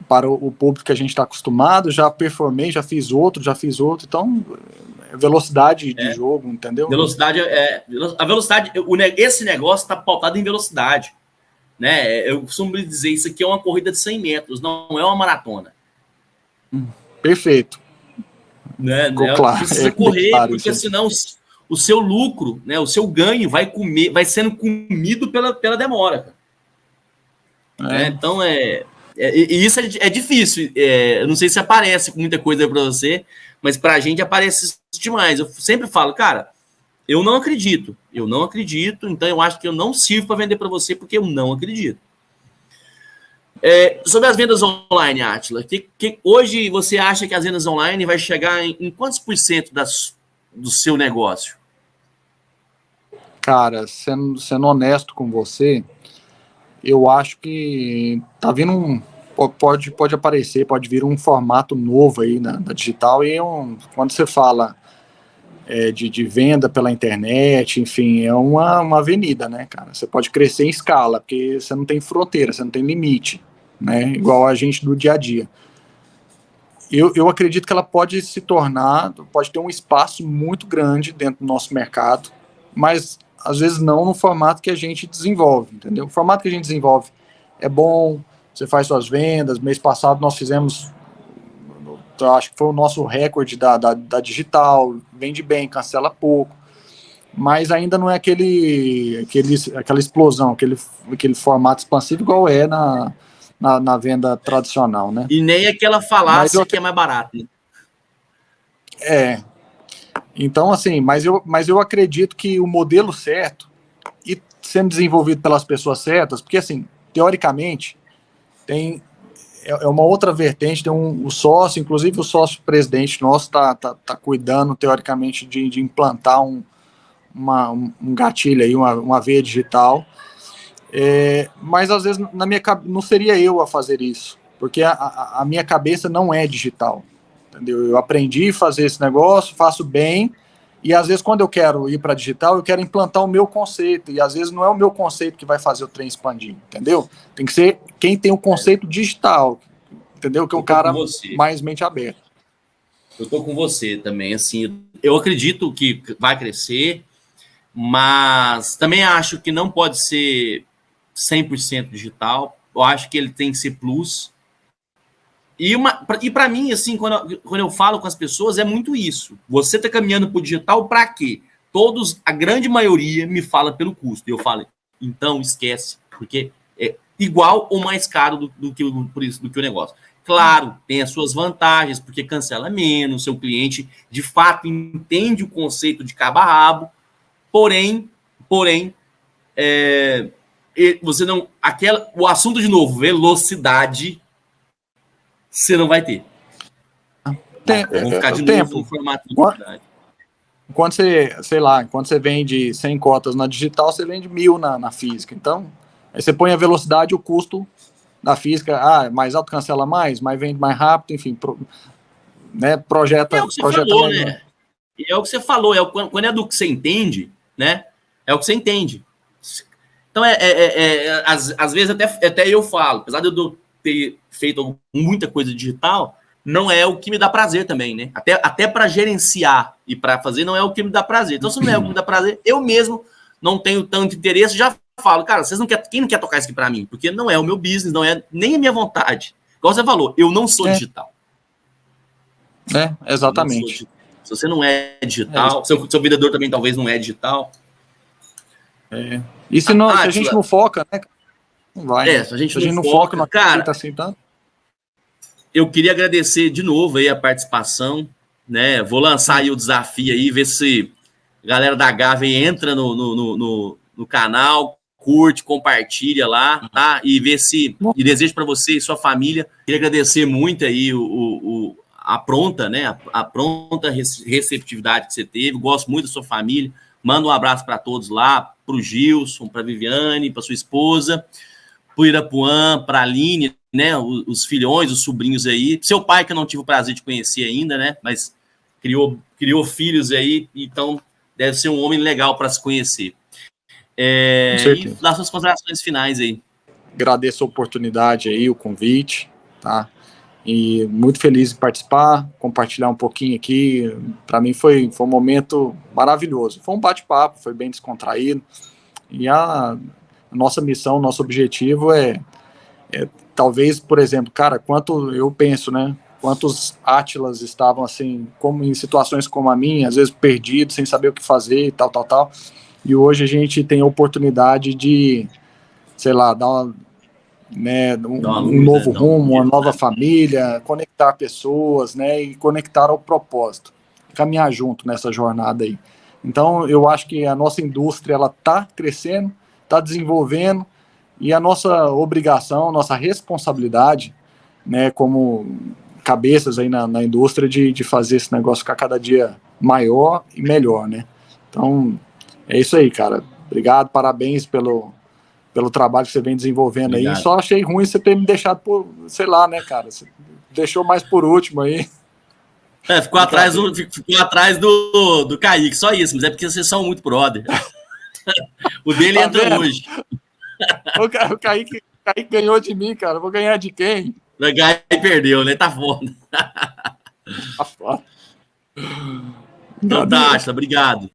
para o público que a gente está acostumado, já performei, já fiz outro, então velocidade de jogo, entendeu? Velocidade a velocidade, esse negócio está pautado em velocidade, né? Eu costumo dizer, isso aqui é uma corrida de 100 metros, não é uma maratona. Perfeito. Né? Claro, precisa correr, claro, porque senão o seu lucro, né, o seu ganho vai sendo comido pela demora. Né? Então e isso é difícil. Eu não sei se aparece muita coisa para você, mas para a gente aparece demais. Eu sempre falo, cara, eu não acredito, então eu acho que eu não sirvo para vender para você porque eu não acredito. Sobre as vendas online, Átila, hoje você acha que as vendas online vai chegar em quantos % do seu negócio? Cara, sendo honesto com você, eu acho que tá vindo pode aparecer, pode vir um formato novo aí na digital, e quando você fala de venda pela internet, enfim, é uma avenida, né, cara? Você pode crescer em escala, porque você não tem fronteira, você não tem limite, né? Igual a gente do dia a dia. Eu acredito que ela pode ter um espaço muito grande dentro do nosso mercado, mas às vezes não no formato que a gente desenvolve, entendeu? O formato que a gente desenvolve é bom, você faz suas vendas. Mês passado nós fizemos, acho que foi o nosso recorde da digital, vende bem, cancela pouco, mas ainda não é aquela explosão, aquele formato expansivo igual é na venda tradicional, né? E nem aquela falácia que é mais barata. Então, assim, mas eu acredito que o modelo certo, e sendo desenvolvido pelas pessoas certas, porque, assim, teoricamente, é uma outra vertente, tem o sócio, inclusive o sócio-presidente nosso está cuidando, teoricamente, de implantar um gatilho aí, uma veia digital, mas às vezes na minha cabeça não seria eu a fazer isso, porque a minha cabeça não é digital, entendeu? Eu aprendi a fazer esse negócio, faço bem, e às vezes quando eu quero ir para digital, eu quero implantar o meu conceito, e às vezes não é o meu conceito que vai fazer o trem expandir, entendeu? Tem que ser quem tem o conceito digital, entendeu? Que é um cara mais mente aberta. Eu tô com você também, assim, eu acredito que vai crescer, mas também acho que não pode ser 100% digital, eu acho que ele tem que ser plus. E para mim, assim, quando eu falo com as pessoas, é muito isso. Você está caminhando para o digital para quê? A grande maioria me fala pelo custo. E eu falo, então esquece, porque igual ou mais caro do que o negócio. Claro, tem as suas vantagens, porque cancela menos, seu cliente de fato entende o conceito de cabo a rabo, porém, você não. O assunto de novo, velocidade, você não vai ter. Vamos ficar de novo no formato de velocidade. Quando você, sei lá, quando você vende 100 cotas na digital, você vende 1000 na física. Então, aí você põe a velocidade e o custo da física, mais alto cancela mais, mas vende mais rápido, enfim, né, projeta. É o que você falou, né? E é o que você falou, quando é do que você entende, né? É o que você entende. Então, às vezes até eu falo, apesar de eu ter feito muita coisa digital, não é o que me dá prazer também, né? Até para gerenciar e para fazer não é o que me dá prazer. Então, se não é o que me dá prazer, eu mesmo não tenho tanto interesse, já falo, cara, quem não quer tocar isso aqui para mim? Porque não é o meu business, não é nem a minha vontade. Igual você falou, eu não sou digital. Exatamente. Se você não é digital, seu vendedor também talvez não é digital. E se a gente não foca, né? Não vai. Se a gente não foca, não cara, assim tanto. Eu queria agradecer de novo aí a participação, né? Vou lançar aí o desafio aí, ver se a galera da Gávea entra no canal, curte, compartilha lá, tá? E ver se... E desejo para você e sua família. Queria agradecer muito aí a pronta, né? A pronta receptividade que você teve. Gosto muito da sua família. Manda um abraço para todos lá, para o Gilson, para a Viviane, para sua esposa, para o Irapuã, para a Aline, né? Os filhões, os sobrinhos aí. Seu pai, que eu não tive o prazer de conhecer ainda, né? Mas criou filhos aí, então deve ser um homem legal para se conhecer. E dar suas considerações finais aí. Agradeço a oportunidade aí, o convite, tá? E muito feliz em participar, compartilhar um pouquinho aqui. Para mim foi um momento maravilhoso. Foi um bate-papo, foi bem descontraído. E a nossa missão, nosso objetivo é talvez, por exemplo, cara, quanto eu penso, né? Quantos Átilas estavam assim, como em situações como a minha, às vezes perdidos, sem saber o que fazer e tal. E hoje a gente tem a oportunidade de, sei lá, dar um novo rumo, uma nova família, conectar pessoas, né, e conectar ao propósito, caminhar junto nessa jornada aí. Então, eu acho que a nossa indústria, ela está crescendo, está desenvolvendo, e a nossa obrigação, nossa responsabilidade, né, como cabeças aí na indústria, de fazer esse negócio ficar cada dia maior e melhor, né. Então, é isso aí, cara. Obrigado, parabéns pelo trabalho que você vem desenvolvendo. Obrigado. Aí. Só achei ruim você ter me deixado por, sei lá, né, cara? Você deixou mais por último aí. Ficou atrás do Kaique, só isso, mas é porque vocês são muito brother. O dele entra hoje. O Kaique ganhou de mim, cara. Vou ganhar de quem? O Kaique perdeu, né? Tá foda. Tá foda. Então tá, Atila, obrigado.